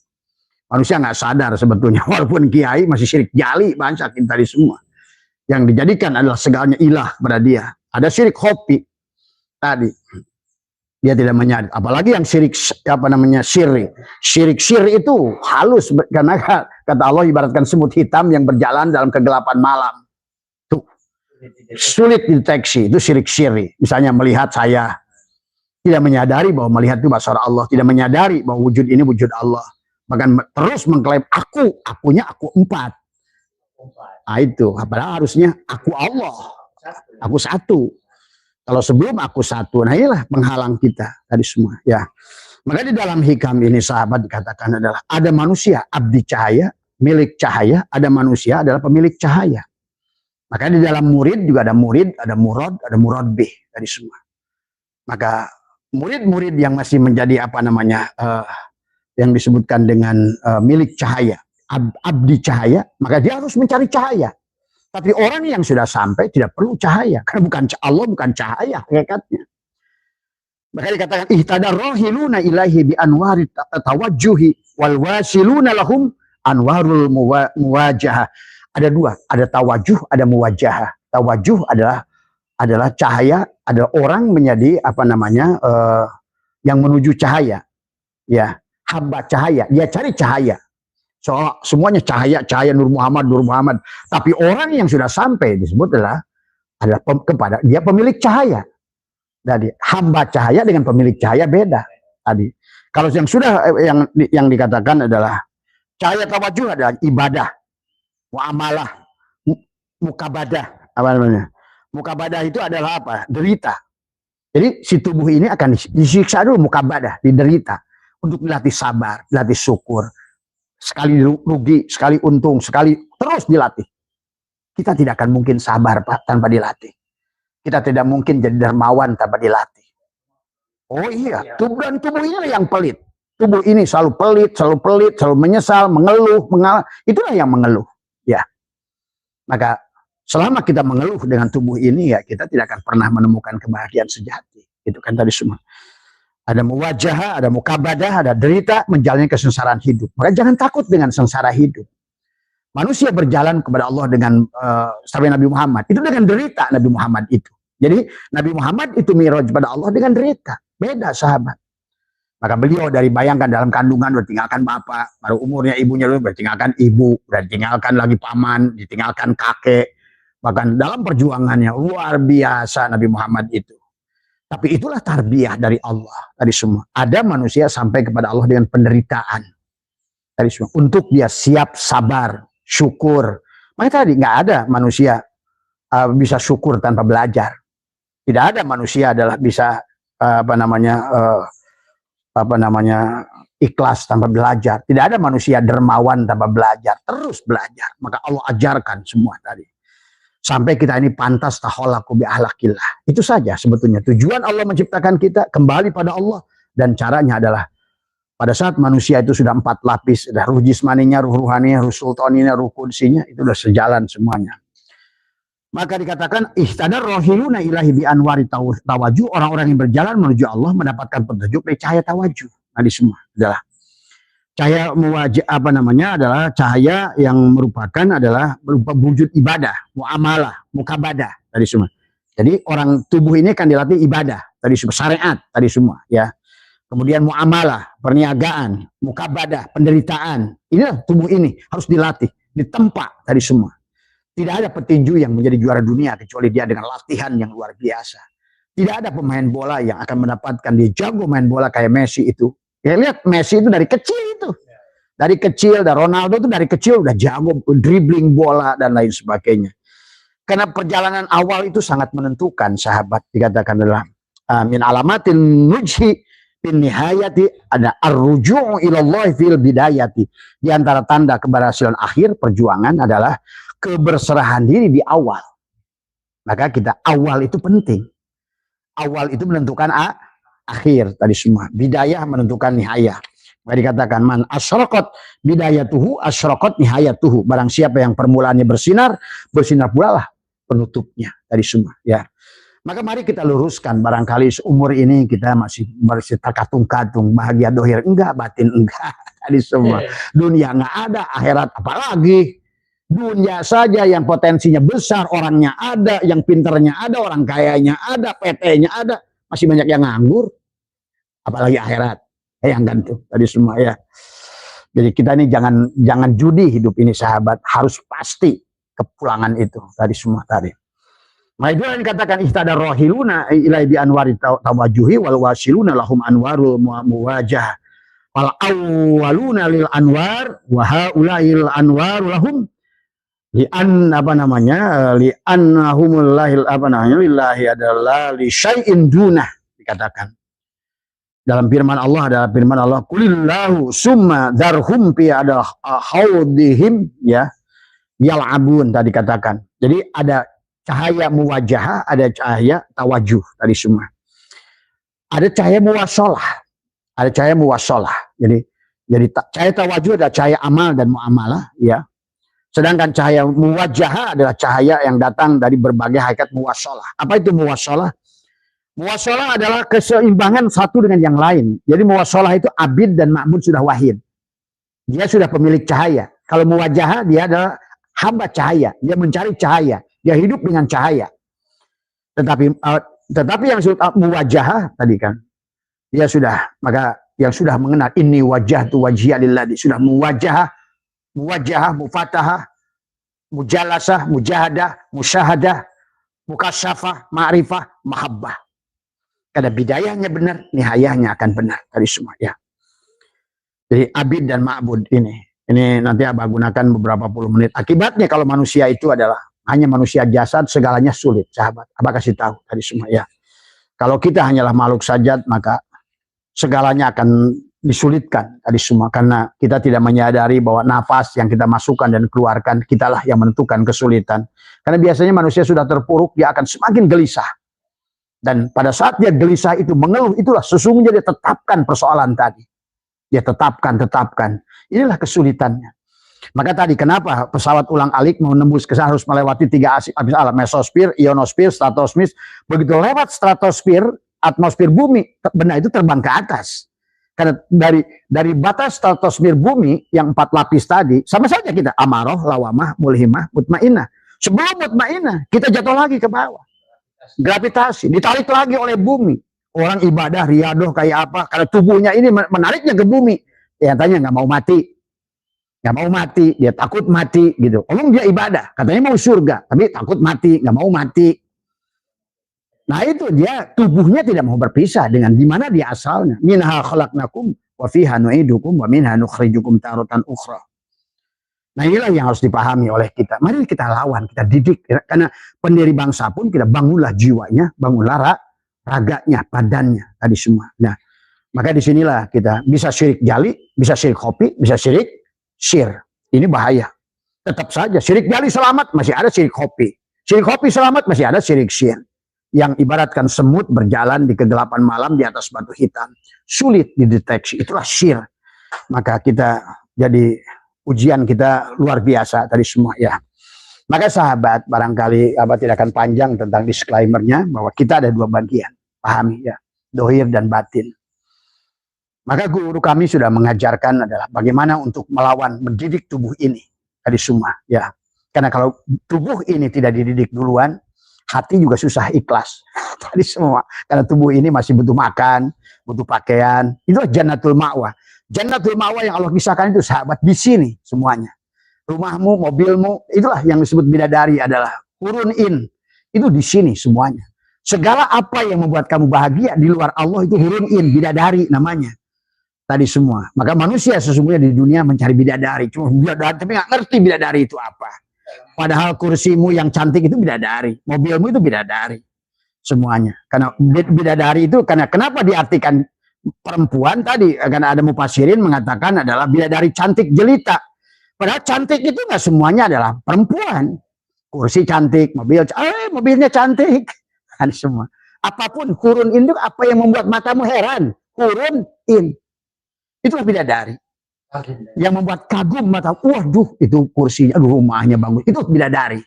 Manusia nggak sadar sebetulnya. Walaupun kiai masih syirik jali, banyak tadi semua. Yang dijadikan adalah segalanya ilah pada dia. Ada syirik khafi tadi. Dia tidak menyadari. Apalagi yang syirik syirri. Syirik syirri itu halus. Karena kata Allah ibaratkan semut hitam yang berjalan dalam kegelapan malam. Tuh. Sulit dideteksi. Itu syirik syirri. Misalnya melihat saya. Tidak menyadari bahwa melihat itu basar Allah. Tidak menyadari bahwa wujud ini wujud Allah. Bahkan terus mengklaim akunya aku 4. Nah itu, padahal harusnya aku Allah, aku satu. Kalau sebelum aku satu, nah inilah penghalang kita tadi semua. Ya, maka di dalam hikam ini sahabat dikatakan adalah ada manusia abdi cahaya, milik cahaya, ada manusia adalah pemilik cahaya. Maka di dalam murid juga ada murid, ada murad bih tadi semua. Maka murid-murid yang masih menjadi apa namanya yang disebutkan dengan milik cahaya, abdi cahaya, maka dia harus mencari cahaya. Tapi orang yang sudah sampai tidak perlu cahaya, karena bukan Allah bukan cahaya hakikatnya. Maka dikatakan ihtada rohiluna ilahi bi anwari tawajjuhi wal wasiluna lahum anwarul muwajah. Ada dua, ada tawajuh, ada muwajah. Tawajuh adalah cahaya, ada orang menjadi apa namanya yang menuju cahaya, ya hamba cahaya, dia cari cahaya. So, semuanya cahaya Nur Muhammad. Tapi orang yang sudah sampai disebut adalah kepada dia pemilik cahaya. Jadi hamba cahaya dengan pemilik cahaya beda. Tadi kalau yang sudah yang dikatakan adalah cahaya tawajuh adalah ibadah, muamalah, mukabadah, apa namanya? Mukabadah itu adalah apa? Derita. Jadi si tubuh ini akan disiksa dulu, mukabadah, diderita untuk dilatih sabar, dilatih syukur. Sekali rugi, sekali untung, sekali terus dilatih. Kita tidak akan mungkin sabar Pak tanpa dilatih. Kita tidak mungkin jadi dermawan tanpa dilatih. Oh iya, tubuh ini yang pelit. Tubuh ini selalu pelit, selalu menyesal, mengeluh, mengalah. Itulah yang mengeluh. Ya. Maka selama kita mengeluh dengan tubuh ini, ya kita tidak akan pernah menemukan kebahagiaan sejati. Itu kan tadi semua. Ada muwajah, ada mukabadah, ada derita, menjalani kesengsaraan hidup. Maka jangan takut dengan sengsara hidup. Manusia berjalan kepada Allah dengan sampai Nabi Muhammad. Itu dengan derita Nabi Muhammad itu. Jadi Nabi Muhammad itu miraj pada Allah dengan derita. Beda sahabat. Maka beliau dari bayangkan dalam kandungan udah tinggalkan bapak, baru umurnya ibunya udah tinggalkan ibu, udah tinggalkan lagi paman, ditinggalkan kakek. Bahkan dalam perjuangannya luar biasa Nabi Muhammad itu. Tapi itulah tarbiyah dari Allah tadi semua. Ada manusia sampai kepada Allah dengan penderitaan tadi semua. Untuk dia siap sabar, syukur. Makanya tadi nggak ada manusia bisa syukur tanpa belajar. Tidak ada manusia adalah bisa ikhlas tanpa belajar. Tidak ada manusia dermawan tanpa belajar. Terus belajar. Maka Allah ajarkan semua tadi. Sampai kita ini pantas taholaku bi ahlakillah. Itu saja sebetulnya. Tujuan Allah menciptakan kita kembali pada Allah. Dan caranya adalah pada saat manusia itu sudah 4 lapis. Sudah ruh jismaninya, ruh ruhaninya, ruh sultaninya, ruh kudsinya. Itu sudah sejalan semuanya. Maka dikatakan ihtadar rohiluna ilahi bi anwari tawajuh. Orang-orang yang berjalan menuju Allah mendapatkan petunjuk dari cahaya tawajuh. Nah, di semua adalah cahaya adalah cahaya yang merupakan adalah berupa wujud ibadah, muamalah, mukabadah tadi semua. Jadi orang tubuh ini akan dilatih ibadah tadi semua, syariat tadi semua ya. Kemudian muamalah, perniagaan, mukabadah, penderitaan. Inilah tubuh ini harus dilatih, ditempa tadi semua. Tidak ada petinju yang menjadi juara dunia kecuali dia dengan latihan yang luar biasa. Tidak ada pemain bola yang akan mendapatkan dia jago main bola kayak Messi itu. Ya lihat Messi itu dari kecil itu. Dari kecil, dan Ronaldo itu dari kecil udah jago dribbling bola dan lain sebagainya. Karena perjalanan awal itu sangat menentukan sahabat. Dikatakan adalah min alamatin nujhi bin nihayati ada ar-ruju'u ilallah fil bidayati. Di antara tanda keberhasilan akhir perjuangan adalah keberserahan diri di awal. Maka kita awal itu penting. Awal itu menentukan akhir tadi semua. Bidayah menentukan nihayah. Maka dikatakan man asyraqat bidayatuhu asyraqat nihayatuhu. Barang siapa yang permulaannya bersinar, bersinar pula lah penutupnya tadi semua ya. Maka mari kita luruskan, barangkali seumur ini kita masih terkatung-katung, bahagia dohir enggak, batin enggak tadi semua. Dunia enggak ada, akhirat apalagi. Dunia saja yang potensinya besar, orangnya ada, yang pinternya ada, orang kayanya ada, PT-nya ada, masih banyak yang nganggur. Apalagi akhirat. Yang gantung tadi semua ya. Jadi kita ini jangan judi hidup ini sahabat, harus pasti kepulangan itu tadi semua tadi. Nah itu yang dikatakan ihtada rohiluna ilai bi anwari tawajuhi wal wasiluna lahum anwarul muwajah wal awwaluna lil anwar wa haulail anwaru lahum Li'an apa namanya? Li'annahumul apa namanya? Lillahi adalah li syai'in dunah dikatakan. Dalam firman Allah adalah firman Allah, kulillahu summa darhum fi ada haudihim ya yal'abun tadi katakan. Jadi ada cahaya muwajahah, ada cahaya tawajuh tadi semua. Ada cahaya muwasalah, ada cahaya muwasalah. Jadi cahaya tawajuh adalah cahaya amal dan muamalah ya. Sedangkan cahaya muwajahah adalah cahaya yang datang dari berbagai hakikat muwasalah. Apa itu muwasalah? Muwasalah adalah keseimbangan satu dengan yang lain. Jadi muwasalah itu abid dan ma'bud sudah wahid. Dia sudah pemilik cahaya. Kalau muwajahah dia adalah hamba cahaya. Dia mencari cahaya. Dia hidup dengan cahaya. Tetapi yang disebut muwajahah tadi kan, dia sudah, maka yang sudah mengenal ini wajah tu wajhiya lilladzi, sudah muwajahah, mufatahah, mujalasah, mujahadah, musyahadah, mukasyafah, ma'rifah, mahabbah. Kada bidayahnya benar, nihayahnya akan benar tadi semua ya. Jadi abid dan ma'bud ini nanti Abah gunakan beberapa puluh menit. Akibatnya kalau manusia itu adalah hanya manusia jasad, segalanya sulit, sahabat. Abah kasih tahu tadi semua ya. Kalau kita hanyalah makhluk sajat, maka segalanya akan disulitkan tadi semua, karena kita tidak menyadari bahwa nafas yang kita masukkan dan keluarkan, kitalah yang menentukan kesulitan. Karena biasanya manusia sudah terpuruk, dia akan semakin gelisah. Dan pada saat dia gelisah itu mengeluh, itulah sesungguhnya dia tetapkan persoalan tadi. Dia tetapkan. Inilah kesulitannya. Maka tadi kenapa pesawat ulang-alik mau nembus ke sana harus melewati 3 alam, mesosfer, ionosfer, stratosfer. Begitu lewat stratosfer, atmosfer bumi, benda itu terbang ke atas. Karena dari batas stratosfer bumi yang 4 lapis tadi, sama saja kita amaroh, lawamah, mulhimah, mutmainah. Sebelum mutmainah, kita jatuh lagi ke bawah. Gravitasi, ditarik lagi oleh bumi. Orang ibadah, riadoh kayak apa, karena tubuhnya ini menariknya ke bumi. Ya tanya nggak mau mati, dia takut mati gitu. Omong dia ibadah, katanya mau surga, tapi takut mati, nggak mau mati. Nah itu dia tubuhnya tidak mau berpisah dengan di mana dia asalnya. Minha khalaqnakum wa fiha nu'idukum wa minha nukhrijukum taratan ukhra. Nah inilah yang harus dipahami oleh kita. Mari kita lawan, kita didik. Karena pendiri bangsa pun kita bangunlah jiwanya, bangunlah raganya, badannya, tadi semua. Nah, maka disinilah kita bisa syirik jali, bisa syirik kopi, bisa syirik syir. Ini bahaya. Tetap saja, syirik jali selamat, masih ada syirik kopi. Syirik kopi selamat, masih ada syirik syir. Yang ibaratkan semut berjalan di kegelapan malam di atas batu hitam. Sulit dideteksi, itulah syir. Maka kita jadi ujian kita luar biasa tadi semua ya. Maka sahabat, barangkali Abah tidak akan panjang tentang disclaimernya bahwa kita ada 2 bagian, pahami ya, dohir dan batin. Maka guru kami sudah mengajarkan adalah bagaimana untuk melawan, mendidik tubuh ini tadi semua ya. Karena kalau tubuh ini tidak dididik duluan, hati juga susah ikhlas tadi semua. Karena tubuh ini masih butuh makan, butuh pakaian. Itulah jannatul ma'wah. Jannatul ma'wah yang Allah kisahkan itu sahabat di sini semuanya. Rumahmu, mobilmu, itulah yang disebut bidadari adalah hurun in. Itu di sini semuanya. Segala apa yang membuat kamu bahagia di luar Allah itu hurun in, bidadari namanya. Tadi semua. Maka manusia sesungguhnya di dunia mencari bidadari. Cuma bidadari, tapi nggak ngerti bidadari itu apa. Padahal kursimu yang cantik itu bidadari. Mobilmu itu bidadari. Semuanya. Karena bidadari itu, karena kenapa diartikan perempuan tadi, karena ada mufasirin mengatakan adalah bidadari cantik jelita. Padahal cantik itu nggak semuanya adalah perempuan. Kursi cantik, mobilnya cantik. Kan semua. Apapun hurun in itu apa yang membuat matamu heran? Hurun in. Itulah bidadari. Yang membuat kagum mata, waduh itu kursinya, aduh rumahnya bagus. Itu bidadari.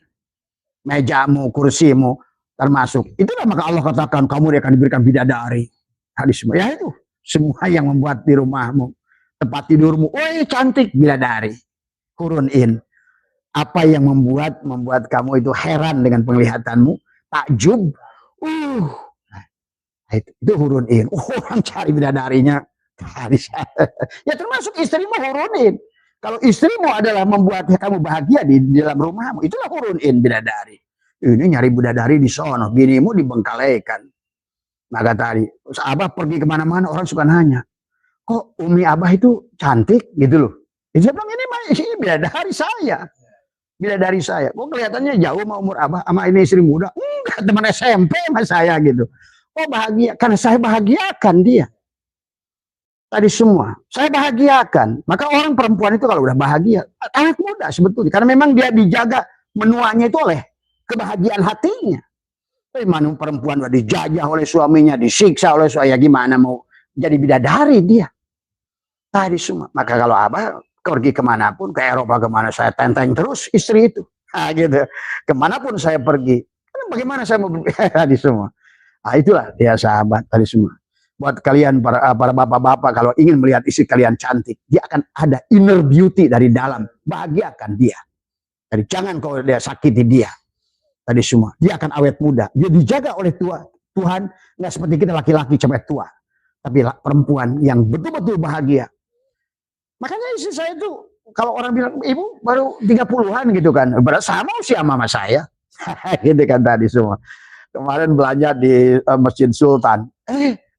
Mejamu, kursimu termasuk. Itulah maka Allah katakan kamu akan diberikan bidadari. Hadis semua. Ya itu. Semua yang membuat di rumahmu, tempat tidurmu, cantik, bidadari. Hurun in. Apa yang membuat kamu itu heran dengan penglihatanmu, takjub. Itu hurun in. Orang cari bidadarinya. Ya termasuk istrimu hurun in. Kalau istrimu adalah membuat kamu bahagia di dalam rumahmu, itulah hurun in, bidadari. Ini nyari bidadari di sono, binimu dibengkalaikan. Maka tadi, Abah pergi kemana-mana orang suka nanya, kok Umi Abah itu cantik gitu loh. Dia bilang ini bidadari saya. bidadari saya. Kok kelihatannya jauh sama umur abah, sama ini istri muda. Enggak, teman SMP sama saya gitu. Oh bahagia, karena saya bahagiakan dia. Tadi semua, saya bahagiakan. Maka orang perempuan itu kalau udah bahagia, anak muda sebetulnya. Karena memang dia dijaga menuanya itu oleh kebahagiaan hatinya. Tapi mana perempuan udah dijajah oleh suaminya, disiksa oleh suaminya, gimana mau jadi bidadari dia. Tadi semua. Maka kalau abah pergi kemanapun, ke Eropa kemana, saya tenteng terus istri itu. Nah, gitu. Kemanapun saya pergi, bagaimana saya mau tadi semua. Nah, itulah ya sahabat tadi semua. Buat kalian para bapak-bapak kalau ingin melihat istri kalian cantik, dia akan ada inner beauty dari dalam. Bahagiakan dia. Jadi jangan kalau dia sakiti dia. Tadi semua. Dia akan awet muda. Dia dijaga oleh Tuhan. Nggak seperti kita laki-laki sampai tua. Tapi perempuan yang betul-betul bahagia. Makanya istri saya itu, kalau orang bilang, ibu baru 30-an gitu kan. Berarti sama usia mama saya. Gitu kan tadi semua. Kemarin belanja di Masjid Sultan.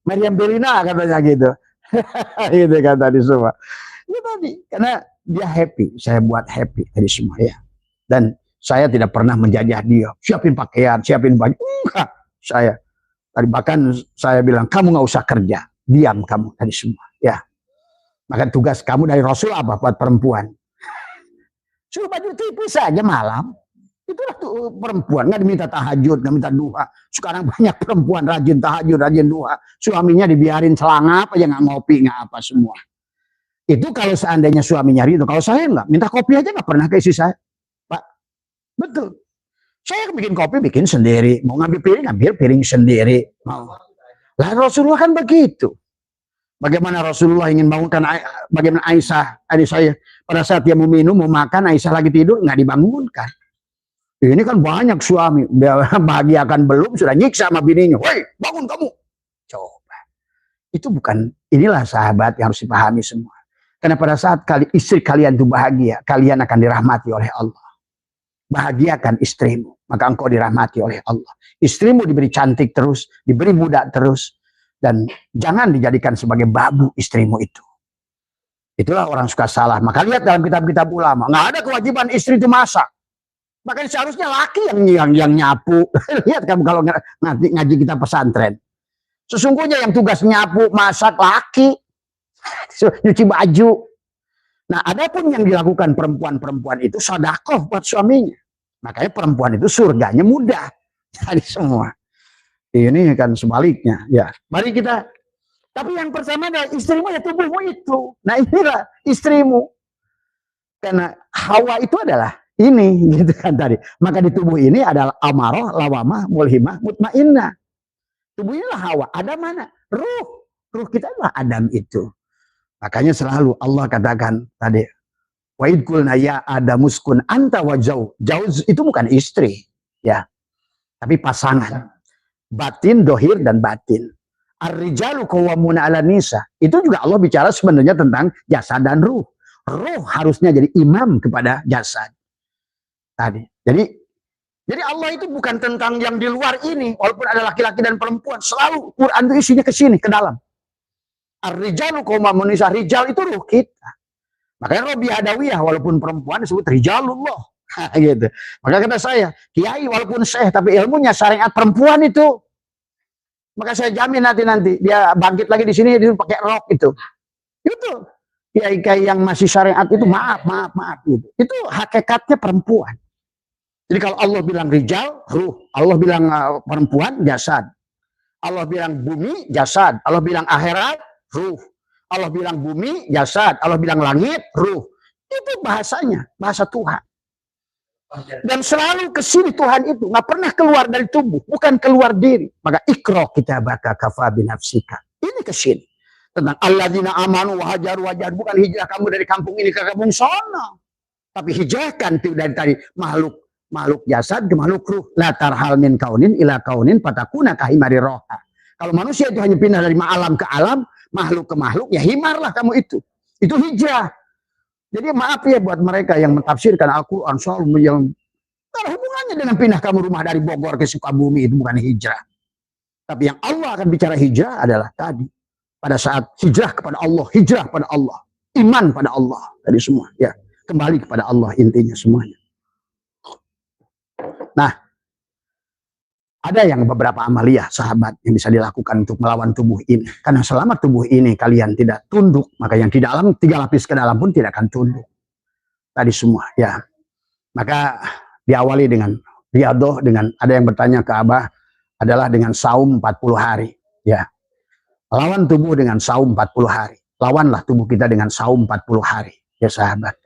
Meriam Bellina katanya gitu. Gitu kan tadi semua. Itu tadi. Karena dia happy. Saya buat happy tadi semua ya. Dan saya tidak pernah menjajah dia. Siapin pakaian, siapin baju. Enggak. Saya. Tadi bahkan saya bilang, kamu nggak usah kerja. Diam kamu tadi semua. Ya. Maka tugas kamu dari Rasul apa buat perempuan? Suruh baju tipis saja malam. Itulah tuh perempuan. Nggak diminta tahajud, nggak minta duha. Sekarang banyak perempuan rajin tahajud, rajin duha. Suaminya dibiarin selangap aja, nggak ngopi, nggak apa semua. Itu kalau seandainya suaminya itu. Kalau saya nggak, minta kopi aja nggak pernah ke istri saya. Pak, betul. Saya bikin kopi, bikin sendiri. Mau ngambil piring, ngambil piring sendiri. Mau. Lah Rasulullah kan begitu. Bagaimana Rasulullah ingin bangunkan bagaimana Aisyah, adik saya, pada saat dia mau minum, mau makan, Aisyah lagi tidur, nggak dibangunkan. Ini kan banyak suami, bahagiakan belum, sudah nyiksa sama bininya. Woi, bangun kamu. Coba. Itu bukan, inilah sahabat yang harus dipahami semua. Karena pada saat istri kalian itu bahagia, kalian akan dirahmati oleh Allah. Bahagiakan istrimu, maka engkau dirahmati oleh Allah. Istrimu diberi cantik terus, diberi muda terus. Dan jangan dijadikan sebagai babu istrimu itu. Itulah orang suka salah. Maka lihat dalam kitab-kitab ulama, nggak ada kewajiban istri itu masak. Bahkan seharusnya laki yang nyapu. Lihat kamu kalau ngaji kita pesantren. Sesungguhnya yang tugas nyapu, masak laki. Nyuci baju. Nah, adapun yang dilakukan perempuan-perempuan itu sedekah buat suaminya. Makanya perempuan itu surganya mudah. Jadi semua. Ini kan sebaliknya, ya. Mari kita. Tapi yang pertama adalah istrimu ya tubuhmu itu. Nah inilah istrimu. Karena Hawa itu adalah ini, gitu kan tadi. Maka di tubuh ini adalah amarah, lawamah, mulhimah, mutmainnah. Tubuh inilah Hawa. Ada mana? Ruh. Ruh kita adalah Adam itu. Makanya selalu Allah katakan tadi. Wa idh qulna ya Adamuskun anta wa Zauj. Zauj itu bukan istri, ya. Tapi pasangan. Batin, dohir, dan batin. Ar-rijalu qawwamuna 'alan nisa. Itu juga Allah bicara sebenarnya tentang jasad dan ruh. Ruh harusnya jadi imam kepada jasad. Tadi. Jadi Allah itu bukan tentang yang di luar ini. Walaupun ada laki-laki dan perempuan. Selalu Quran itu isinya ke sini, ke dalam. Ar-rijalu qawwamuna 'alan nisa. Rijal itu ruh kita. Makanya Robi Adawiyah walaupun perempuan disebut rijalullah. Gitu. Maka kata saya, kiai walaupun syekh tapi ilmunya syariat perempuan itu. Maka saya jamin nanti dia bangkit lagi di sini dia pakai rok itu. Itu kiai-kiai yang masih syariat itu maaf gitu. Itu hakikatnya perempuan. Jadi kalau Allah bilang rijal, ruh. Allah bilang perempuan, jasad. Allah bilang bumi, jasad. Allah bilang akhirat, ruh. Allah bilang bumi, jasad. Allah bilang langit, ruh. Itu bahasanya, bahasa Tuhan. Dan selalu ke sini Tuhan itu nggak pernah keluar dari tubuh, bukan keluar diri. Maka ikra kitabaka kafa binafsika. Ini ke sini tentang alladzina amanu wa hajaru bukan hijrah kamu dari kampung ini ke kampung sana. Tapi hijrahkan itu dari tadi makhluk jasad ke makhluk ruh. La tarhal min kaunin ila kaunin patakuna kahimari roha. Kalau manusia itu hanya pindah dari alam ke alam, makhluk ke makhluk, ya himarlah kamu itu. Itu hijrah. Jadi maaf ya buat mereka yang mentafsirkan Al-Quran selalu yang ada hubungannya dengan pindah kamu rumah dari Bogor ke Sukabumi, itu bukan hijrah. Tapi yang Allah akan bicara hijrah adalah tadi. Pada saat hijrah kepada Allah, hijrah pada Allah. Iman pada Allah. Tadi semua. Ya, kembali kepada Allah intinya semuanya. Nah, ada yang beberapa amaliyah sahabat yang bisa dilakukan untuk melawan tubuh ini. Karena selama tubuh ini kalian tidak tunduk, maka yang di dalam 3 lapis ke dalam pun tidak akan tunduk. Tadi semua ya. Maka diawali dengan riadoh, dengan ada yang bertanya ke Abah adalah dengan saum 40 hari ya. Lawan tubuh dengan saum 40 hari. Lawanlah tubuh kita dengan saum 40 hari ya sahabat.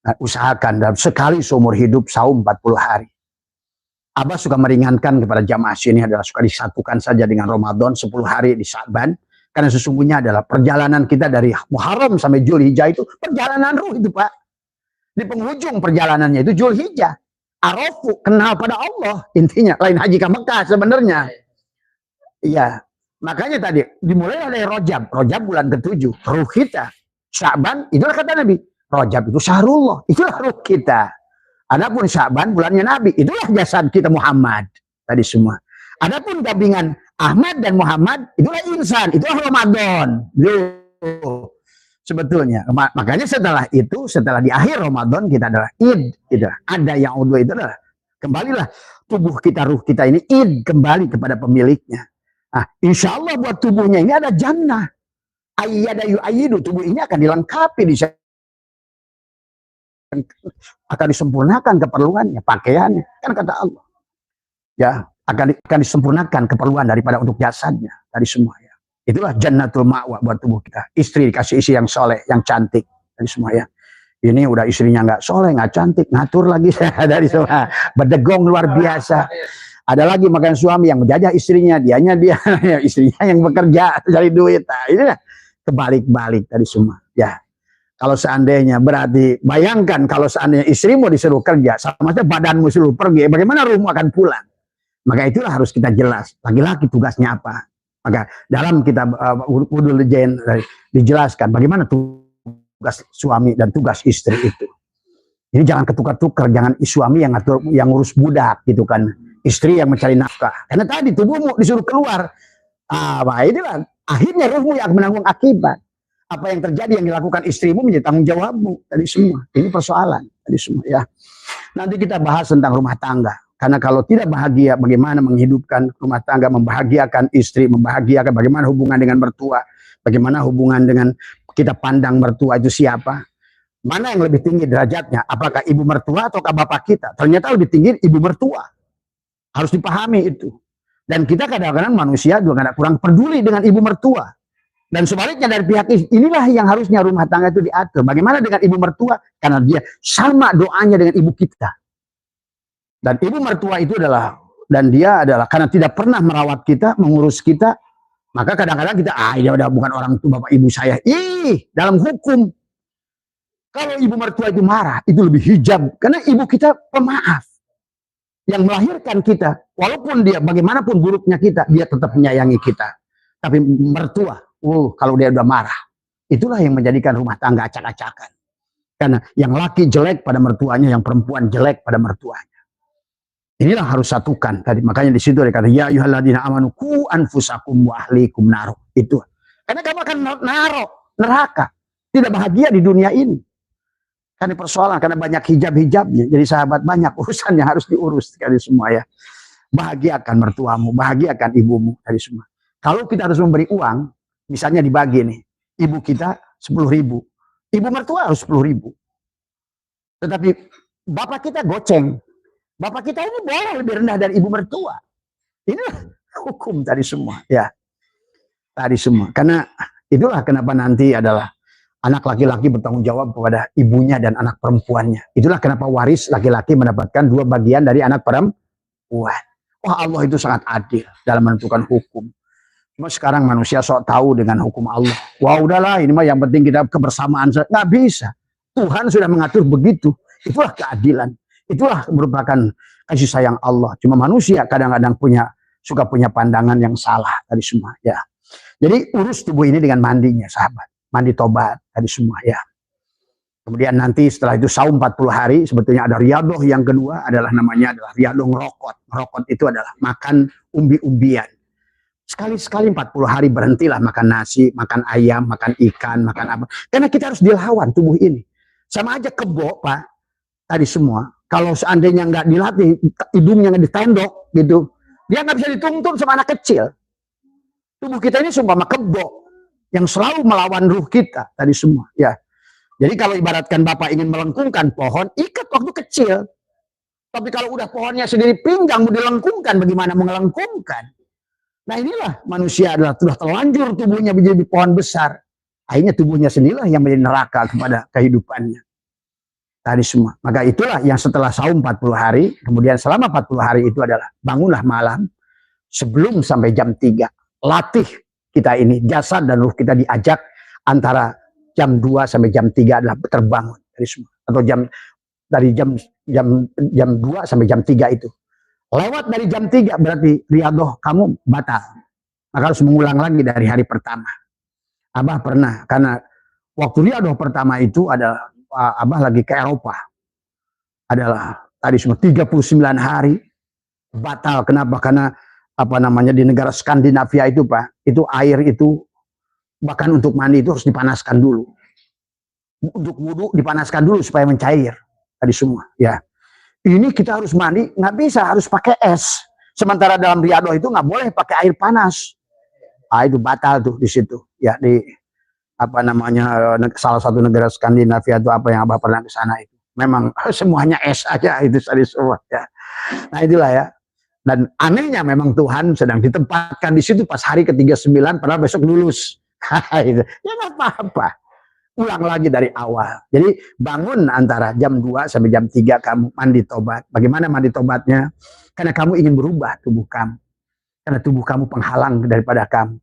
Nah, usahakan dalam sekali seumur hidup saum 40 hari. Abah suka meringankan kepada jamaah sini adalah suka disatukan saja dengan Ramadan 10 hari di Sa'ban. Karena sesungguhnya adalah perjalanan kita dari Muharram sampai Zulhijjah itu perjalanan ruh itu Pak. Di penghujung perjalanannya itu Zulhijjah. Arafu, kenal pada Allah. Intinya, lain haji ke Mekah sebenarnya. Iya, makanya tadi dimulai dari Rajab. Rajab bulan ke-7. Ruh kita. Sa'ban, itulah kata Nabi. Rajab itu syahrullah. Itulah ruh kita. Adapun Sa'ban bulannya Nabi, itulah jasad kita Muhammad tadi semua. Adapun gabingan Ahmad dan Muhammad, itulah insan, itulah Ramadan. Sebetulnya, makanya setelah itu, setelah di akhir Ramadan kita adalah Id. Gitu. Ada yang udhu itu adalah kembalilah tubuh kita, ruh kita ini Id kembali kepada pemiliknya. Nah, insya Allah buat tubuhnya ini ada jannah. Ayyada yu'ayyidu, tubuh ini akan dilengkapi di akan disempurnakan keperluannya, pakaiannya, kan kata Allah ya, akan disempurnakan keperluan daripada untuk jasadnya tadi semua ya. Itulah jannatul ma'wa buat tubuh kita. Istri dikasih istri yang soleh, yang cantik tadi semua ya. Ini udah istrinya nggak soleh, nggak cantik, ngatur lagi dari semua, berdegong luar biasa. Ada lagi makan suami yang menjajah istrinya, dianya dia istrinya yang bekerja cari duit. Nah, ini kebalik-balik tadi semua ya. Kalau seandainya berarti bayangkan kalau seandainya istrimu disuruh kerja, sama saja badanmu disuruh pergi, bagaimana ruhmu akan pulang? Maka itulah harus kita jelas. Laki-laki tugasnya apa? Maka dalam kitab Wudul Jain dijelaskan bagaimana tugas suami dan tugas istri itu. Ini jangan ketukar-tukar, jangan suami yang ngatur, yang ngurus budak gitu kan, istri yang mencari nafkah. Karena tadi tubuhmu disuruh keluar. Inilah akhirnya ruhmu yang akan menanggung akibat. Apa yang terjadi yang dilakukan istrimu menjadi tanggung jawabmu tadi semua. Ini persoalan tadi semua ya. Nanti kita bahas tentang rumah tangga. Karena kalau tidak bahagia, bagaimana menghidupkan rumah tangga, membahagiakan istri, membahagiakan bagaimana hubungan dengan mertua, bagaimana hubungan dengan kita pandang mertua itu siapa, mana yang lebih tinggi derajatnya, apakah ibu mertua atau bapak kita? Ternyata lebih tinggi ibu mertua. Harus dipahami itu. Dan kita kadang-kadang manusia juga kurang peduli dengan ibu mertua. Dan sebaliknya dari pihak inilah yang harusnya rumah tangga itu diatur. Bagaimana dengan ibu mertua? Karena dia sama doanya dengan ibu kita. Dan ibu mertua itu adalah, dan dia adalah karena tidak pernah merawat kita, mengurus kita, maka kadang-kadang kita, dia udah bukan orang tua bapak ibu saya. Dalam hukum, kalau ibu mertua itu marah, itu lebih hijab. Karena ibu kita pemaaf. Yang melahirkan kita, walaupun dia bagaimanapun buruknya kita, dia tetap menyayangi kita. Tapi mertua, kalau dia udah marah, itulah yang menjadikan rumah tangga acak-acakan. Karena yang laki jelek pada mertuanya, yang perempuan jelek pada mertuanya. Inilah harus satukan tadi. Makanya di situ dikata ya ayyuhalladzina amanu qu anfusakum wa ahlikum nar. Itu. Karena kamu akan neraka. Tidak bahagia di dunia ini. Karena persoalan, karena banyak hijab-hijabnya. Jadi sahabat banyak urusan yang harus diurus kali semua ya. Bahagiakan mertuamu, bahagiakan ibumu tadi semua. Kalau kita harus memberi uang, misalnya dibagi nih, ibu kita 10.000, ibu mertua harus 10.000. Tetapi bapak kita goceng, bapak kita ini boleh lebih rendah dari ibu mertua. Ini hukum tadi semua, ya. Tadi semua, karena itulah kenapa nanti adalah anak laki-laki bertanggung jawab kepada ibunya dan anak perempuannya. Itulah kenapa waris laki-laki mendapatkan 2 bagian dari anak perempuan. Wah, Allah itu sangat adil dalam menentukan hukum. Cuma sekarang manusia sok tahu dengan hukum Allah. Wah udahlah, ini mah yang penting kita kebersamaan. Nggak bisa. Tuhan sudah mengatur begitu. Itulah keadilan. Itulah merupakan kasih sayang Allah. Cuma manusia kadang-kadang suka punya pandangan yang salah tadi semua. Ya. Jadi urus tubuh ini dengan mandinya sahabat. Mandi tobat tadi semua ya. Kemudian nanti setelah itu saum 40 hari. Sebetulnya ada riadoh yang kedua adalah namanya adalah riadoh ngerokot. Ngerokot itu adalah makan umbi-umbian. Sekali-sekali 40 hari berhentilah makan nasi, makan ayam, makan ikan, makan apa. Karena kita harus dilawan tubuh ini. Sama aja kebo, Pak. Tadi semua. kalau seandainya nggak dilatih, hidungnya nggak ditendok gitu, dia nggak bisa dituntun sama anak kecil. Tubuh kita ini seumpama kebo yang selalu melawan ruh kita tadi semua. Ya, jadi kalau ibaratkan Bapak ingin melengkungkan pohon, ikat waktu kecil. Tapi kalau udah pohonnya sendiri pinggang, mau dilengkungkan, bagaimana mengelengkungkan? Nah inilah manusia adalah sudah terlanjur tubuhnya menjadi pohon besar. Akhirnya tubuhnya sendirilah yang menjadi neraka kepada kehidupannya. Tadi semua. Maka itulah yang setelah saum 40 hari, kemudian selama 40 hari itu adalah bangunlah malam sebelum sampai jam 3. Latih kita ini, jasad dan ruh kita diajak antara jam 2 sampai jam 3 adalah terbangun dari semua. Atau dari jam 2 sampai jam 3 itu. Lewat dari jam 3 berarti riadoh kamu batal. Maka harus mengulang lagi dari hari pertama. Abah pernah, karena waktu riadoh pertama itu adalah Abah lagi ke Eropa. Adalah tadi semua 39 hari batal. Kenapa? Karena apa namanya di negara Skandinavia itu Pak, itu air itu bahkan untuk mandi itu harus dipanaskan dulu. Untuk wudhu dipanaskan dulu supaya mencair tadi semua. Ya, ini kita harus mandi nggak bisa, harus pakai es. Sementara dalam riadoh itu nggak boleh pakai air panas. Itu batal tuh di situ. Ya di apa namanya salah satu negara Skandinavia itu apa yang Abah pernah ke sana itu. Memang semuanya es aja itu tadi semua ya. Nah itulah ya. Dan anehnya memang Tuhan sedang ditempatkan di situ pas hari ke-39 padahal besok lulus. Ya nggak apa-apa. Ulang lagi dari awal. Jadi bangun antara jam 2 sampai jam 3 kamu mandi tobat. Bagaimana mandi tobatnya? Karena kamu ingin berubah tubuh kamu. Karena tubuh kamu penghalang daripada kamu.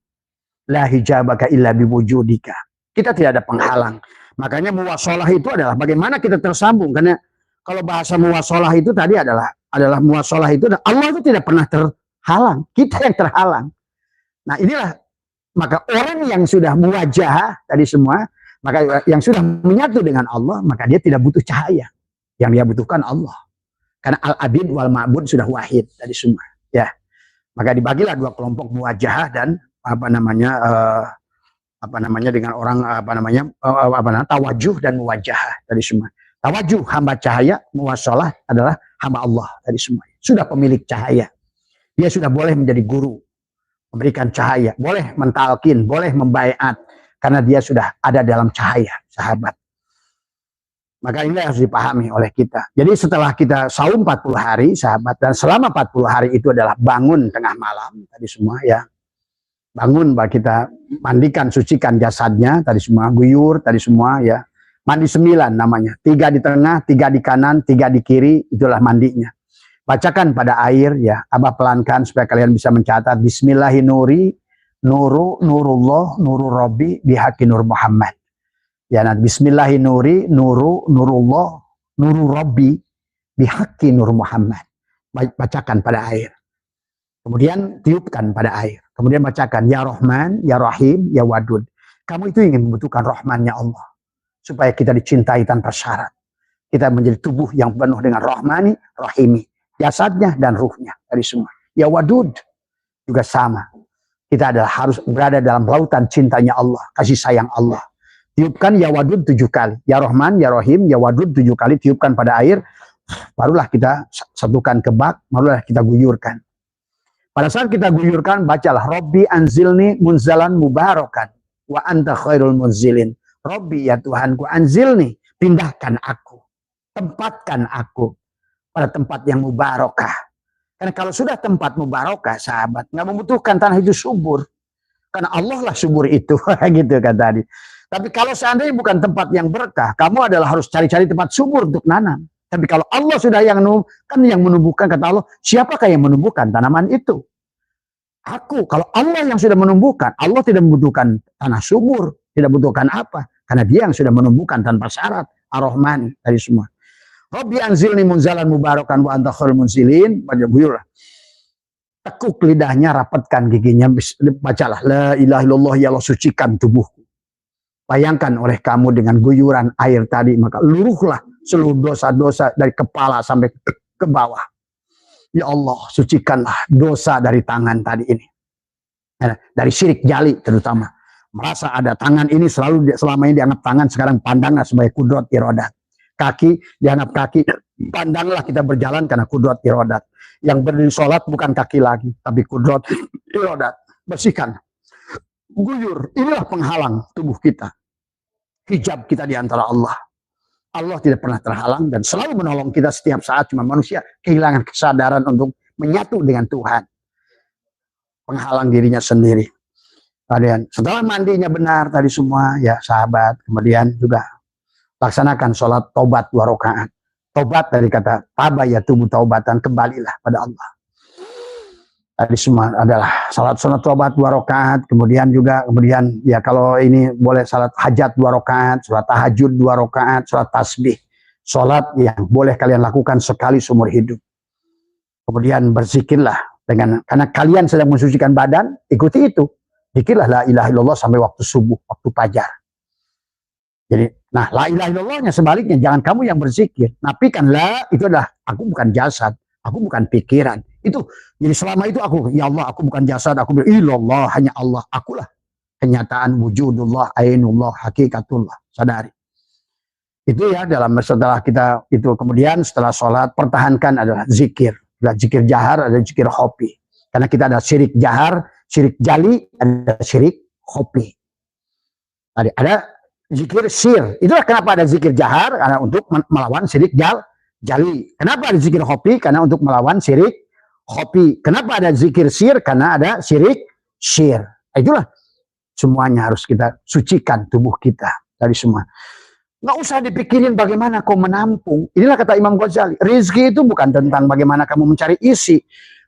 La hijabaka illa biwujudika. Kita tidak ada penghalang. Makanya muwasalah itu adalah bagaimana kita tersambung. Karena kalau bahasa muwasalah itu tadi adalah muwasalah itu Allah itu tidak pernah terhalang. Kita yang terhalang. Nah inilah maka orang yang sudah muwajah tadi semua, maka yang sudah menyatu dengan Allah, maka dia tidak butuh cahaya. Yang dia butuhkan Allah. Karena al-abid wal ma'bud sudah wahid tadi semua. Ya. Maka dibagilah dua kelompok muwajah dan apa namanya dengan orang tawajuh dan muwajah tadi semua. Tawajuh hamba cahaya, muwasalah adalah hamba Allah tadi semua. Sudah pemilik cahaya. Dia sudah boleh menjadi guru, memberikan cahaya, boleh mentalkin, boleh membaiat karena dia sudah ada dalam cahaya, sahabat. Maka ini harus dipahami oleh kita. Jadi setelah kita saum 40 hari, sahabat, dan selama 40 hari itu adalah bangun tengah malam tadi semua ya. Bangun, kita mandikan, sucikan jasadnya, tadi semua, guyur, tadi semua ya. Mandi 9 namanya, 3 di tengah, 3 di kanan, 3 di kiri, itulah mandinya. Bacakan pada air ya, Abah pelankan supaya kalian bisa mencatat. Bismillahirrahmanirrahim, nurullah, nurul Rabbi, bihaqi nur Muhammad. Ya, nah, Bismillahirrahmanirrahim, nurullah, nurul Rabbi, bihaqi nur Muhammad. Bacakan pada air. Kemudian tiupkan pada air. Kemudian bacakan, Ya Rahman, Ya Rahim, Ya Wadud. Kamu itu ingin membutuhkan Rahmannya Allah. Supaya kita dicintai tanpa syarat. Kita menjadi tubuh yang penuh dengan Rahmani, Rahimi. Jasadnya dan ruhnya. Dari semua. Ya Wadud. Juga sama. Kita adalah harus berada dalam lautan cintanya Allah. Kasih sayang Allah. Tiupkan Ya Wadud 7 kali. Ya Rahman, Ya Rahim, Ya Wadud 7 kali. Tiupkan pada air. Barulah kita satukan ke bak. Barulah kita guyurkan. Pada saat kita guyurkan, bacalah Robbi anzilni munzalan mubarakan wa anta khairul munzilin. Robbi ya Tuhanku, anzilni, pindahkan aku, tempatkan aku pada tempat yang mubarakah. Karena kalau sudah tempat mubarakah, sahabat, nggak membutuhkan tanah itu subur. Karena Allah lah subur itu, gitu kan tadi. Tapi kalau seandainya bukan tempat yang berkah, kamu adalah harus cari-cari tempat subur untuk nanam. Tapi kalau Allah sudah yang menumbuhkan, kata Allah, siapakah yang menumbuhkan tanaman itu? Aku. Kalau Allah yang sudah menumbuhkan, Allah tidak membutuhkan tanah subur, tidak membutuhkan apa? Karena dia yang sudah menumbuhkan tanpa syarat. Ar-Rahman dari semua. Rabbi anzilni munzalan mubarakan wa anta khairul munzilin. Tekuk lidahnya, rapatkan giginya, bacalah la ilaha illallah, ya Allah, sucikan tubuhku. Bayangkan oleh kamu dengan guyuran air tadi, maka luruhlah seluruh dosa-dosa dari kepala sampai ke bawah. Ya Allah, sucikanlah dosa dari tangan tadi ini. Dari syirik jali terutama. Merasa ada tangan ini selama ini dianggap tangan, sekarang pandanglah sebagai kudrat iradat. Kaki dianggap kaki Pandanglah kita berjalan karena kudrat irodat. Yang berdiri sholat bukan kaki lagi, tapi kudrat irodat. Bersihkan. Guyur, inilah penghalang tubuh kita. Hijab kita di antara Allah. Allah tidak pernah terhalang dan selalu menolong kita setiap saat. Cuma manusia kehilangan kesadaran untuk menyatu dengan Tuhan. Penghalang dirinya sendiri. Kemudian setelah mandinya benar tadi semua, ya sahabat, kemudian juga laksanakan sholat taubat 2 rakaat. Taubat dari kata taba ya tubuh taubatan, kembalilah pada Allah. Tadi semua adalah salat sunat taubat 2 rakaat, kemudian ya kalau ini boleh salat hajat 2 rakaat, salat tahajud 2 rakaat, salat tasbih. Salat yang boleh kalian lakukan sekali seumur hidup. Kemudian berzikirlah karena kalian sedang mensucikan badan, ikuti itu. Zikirlah la ilaha illallah sampai waktu subuh, waktu fajar. Jadi, nah la ilaha illallahnya sebaliknya, jangan kamu yang berzikir. Nafikan la itu adalah aku bukan jasad, aku bukan pikiran. Itu jadi selama itu aku, ya Allah, aku bukan jasad, aku illallah, hanya Allah, akulah kenyataan wujudullah, ainullah, hakikatullah. Sadari. Itu ya setelah kita itu, kemudian setelah sholat pertahankan adalah zikir. Ada zikir jahar, ada zikir khofi. Karena kita ada syirik jahar, syirik jali, ada syirik khofi. Ada zikir sir. Itulah kenapa ada zikir jahar, karena untuk melawan syirik jali. Kenapa ada zikir khofi? Karena untuk melawan syirik khofi. Kenapa ada zikir sir? Karena ada syirik syir. Itulah semuanya harus kita sucikan tubuh kita dari semua. Nggak usah dipikirin bagaimana kau menampung. Inilah kata Imam Ghazali. Rizki itu bukan tentang bagaimana kamu mencari isi.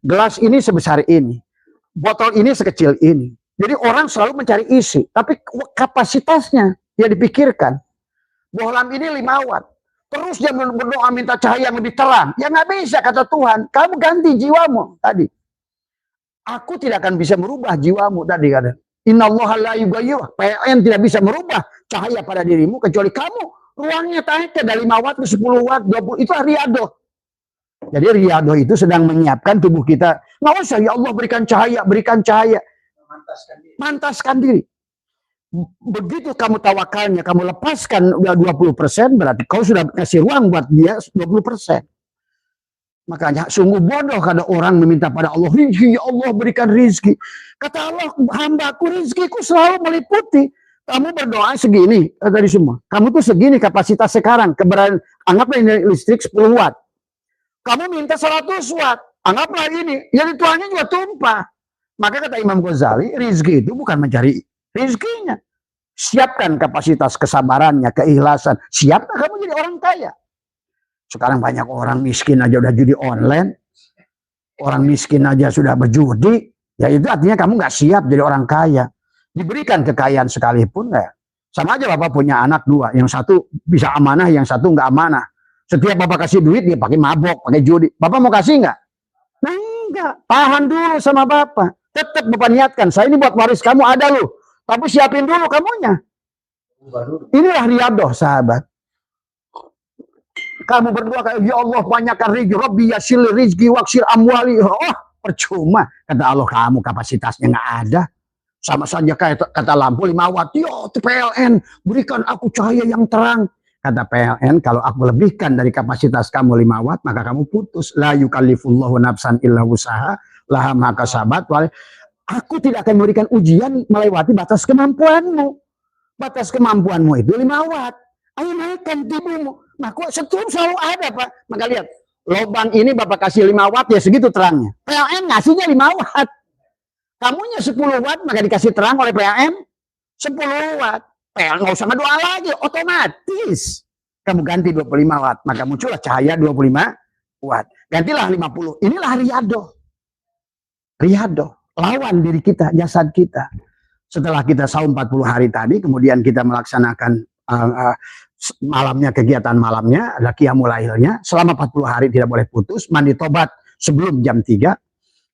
Gelas ini sebesar ini. Botol ini sekecil ini. Jadi orang selalu mencari isi. Tapi kapasitasnya ya dipikirkan. Bohlam ini 5 watt. Terus dia berdoa minta cahaya yang lebih terang. Ya nggak bisa kata Tuhan. Kamu ganti jiwamu tadi. Aku tidak akan bisa merubah jiwamu tadi kata. Innallaha la yughayyiru. PLN tidak bisa merubah cahaya pada dirimu kecuali kamu ruangnya tarik dari 5 watt ke 10 watt, 20. Itu riadoh. Jadi riadoh itu sedang menyiapkan tubuh kita. Nggak usah ya Allah berikan cahaya, berikan cahaya. Mantaskan diri. Begitu kamu tawakalnya, kamu lepaskan udah 20%, berarti kau sudah kasih ruang buat dia 20%. Makanya sungguh bodoh kada orang meminta pada Allah, rizki, ya Allah berikan rizki. Kata Allah, hambaku rizkiku selalu meliputi. Kamu berdoa segini, tadi semua. Kamu tuh segini kapasitas sekarang, anggaplah ini listrik 10 watt. Kamu minta 100 watt, anggaplah ini, yang tuannya juga tumpah. Maka kata Imam Ghazali, rizki itu bukan mencari rizkinya. Siapkan kapasitas kesabarannya, keikhlasan. Siapkan kamu jadi orang kaya. Sekarang banyak orang miskin aja udah judi online. Orang miskin aja sudah berjudi. Ya itu artinya kamu nggak siap jadi orang kaya. Diberikan kekayaan sekalipun nggak. Sama aja Bapak punya anak 2. Yang satu bisa amanah, yang satu nggak amanah. Setiap Bapak kasih duit dia pakai mabok, pakai judi. Bapak mau kasih nggak? Nah enggak. Tahan dulu sama Bapak. Tetap Bapak niatkan. Saya ini buat waris kamu ada loh. Tapi siapin dulu kamunya. Inilah riadoh sahabat. Kamu berdoa kayak ya Allah banyakkan rezeki, Rabbi yasil rizki waksir amwali. Oh, percuma. Kata Allah kamu kapasitasnya nggak ada. Sama saja kayak kata lampu 5 watt. Yo, PLN berikan aku cahaya yang terang. Kata PLN kalau aku lebihkan dari kapasitas kamu 5 watt maka kamu putus. La yukallifullahu nafsan illa wusaha laha ma kasabat. Aku tidak akan memberikan ujian melewati batas kemampuanmu. Batas kemampuanmu itu 5 watt. Ayo naikkan tubuhmu. Nah, kok setrum selalu ada, Pak. Maka lihat, lubang ini Bapak kasih 5 watt, ya segitu terangnya. PLN ngasihnya 5 watt. Kamunya 10 watt, maka dikasih terang oleh PLN 10 watt. PLN nggak usah ngedoa lagi, otomatis. Kamu ganti 25 watt, maka muncullah cahaya 25 watt. Gantilah 50. Inilah riadoh. Riadoh. Lawan diri kita, jasad kita. Setelah kita saum 40 hari tadi, kemudian kita melaksanakan malamnya, kegiatan malamnya adalah qiyamul lailnya selama 40 hari tidak boleh putus, mandi tobat sebelum jam 3.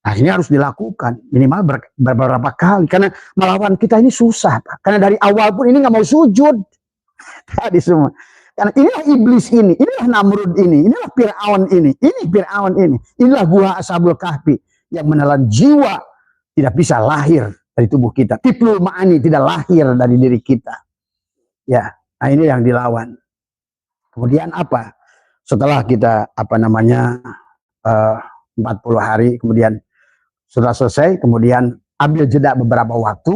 Nah ini harus dilakukan minimal beberapa kali karena melawan kita ini susah Pak. Karena dari awal pun ini nggak mau sujud tadi semua. Karena inilah iblis inilah Namrud inilah Fir'aun inilah buah Ashabul Kahfi yang menelan jiwa tidak bisa lahir dari tubuh kita. Tiflul ma'ani tidak lahir dari diri kita. Ya. Nah ini yang dilawan. Kemudian apa? setelah kita eh, 40 hari, kemudian sudah selesai, kemudian ambil jeda beberapa waktu,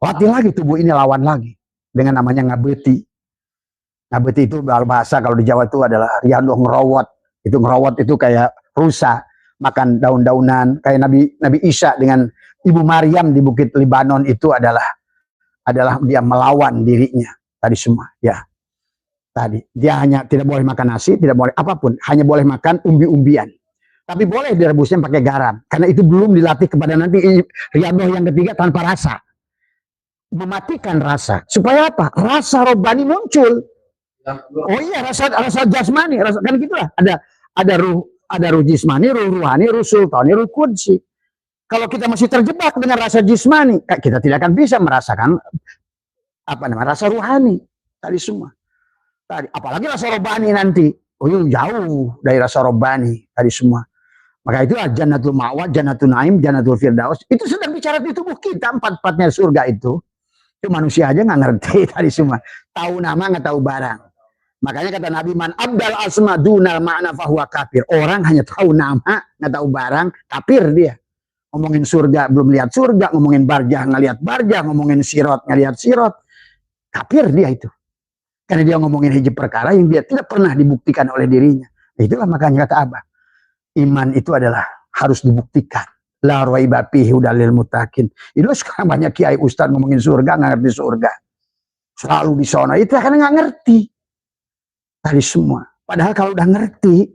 latih lagi tubuh ini, lawan lagi dengan namanya ngabeti. Ngabeti itu bahasa kalau di Jawa itu adalah riado, ngerowot. Itu ngerowot itu kayak rusa, makan daun-daunan. Kayak Nabi Isa dengan Ibu Maryam di Bukit Libanon itu adalah dia melawan dirinya tadi semua. Ya, tadi dia hanya tidak boleh makan nasi, tidak boleh apapun, hanya boleh makan umbi-umbian. Tapi boleh direbusnya pakai garam, karena itu belum dilatih kepada nanti riadoh yang ketiga tanpa rasa, mematikan rasa. Supaya apa? Rasa robbani muncul. Oh iya, rasa jasmani, rasa kan gitulah. Ada ruh jismani, ruh ruhani, ruh sultani, ruh kudsi. Kalau kita masih terjebak dengan rasa jismani, kita tidak akan bisa merasakan rasa ruhani tadi semua. Tadi, apalagi rasa robbani nanti, jauh dari rasa robbani tadi semua. Maka itulah jannatul ma'wa, jannatul naim, jannatul firdaus. Itu sedang bicara di tubuh kita, empat-empatnya surga itu. Itu manusia aja nggak ngerti tadi semua. Tahu nama nggak tahu barang. Makanya kata Nabi, man abdal asma dunal ma'na fahuwa kafir. Orang hanya tahu nama, nggak tahu barang, kafir dia. Ngomongin surga belum lihat surga, ngomongin barjah nggak lihat barjah, ngomongin sirot nggak lihat sirot, kafir dia itu. Karena dia ngomongin hiji perkara yang dia tidak pernah dibuktikan oleh dirinya. Itulah makanya kata Abah, iman itu adalah harus dibuktikan. La raiba fihi hudalil muttaqin. Itu sekarang banyak kiai ustaz ngomongin surga nggak ngerti surga. Selalu di sana itu karena nggak ngerti. Tadi semua. Padahal kalau udah ngerti,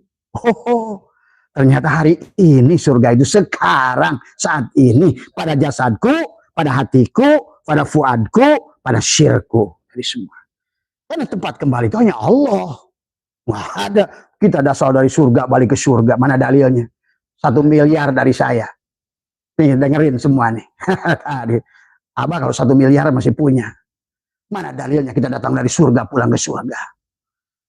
ternyata hari ini surga itu sekarang saat ini pada jasadku, pada hatiku, pada fuadku, pada syirku. Tadi semua. Karena tempat kembali itu hanya Allah. Wah, ada kita dasar dari surga balik ke surga, mana dalilnya? 1 miliar dari saya. Nih dengerin semua nih. Abah kalau 1 miliar masih punya. Mana dalilnya kita datang dari surga pulang ke surga?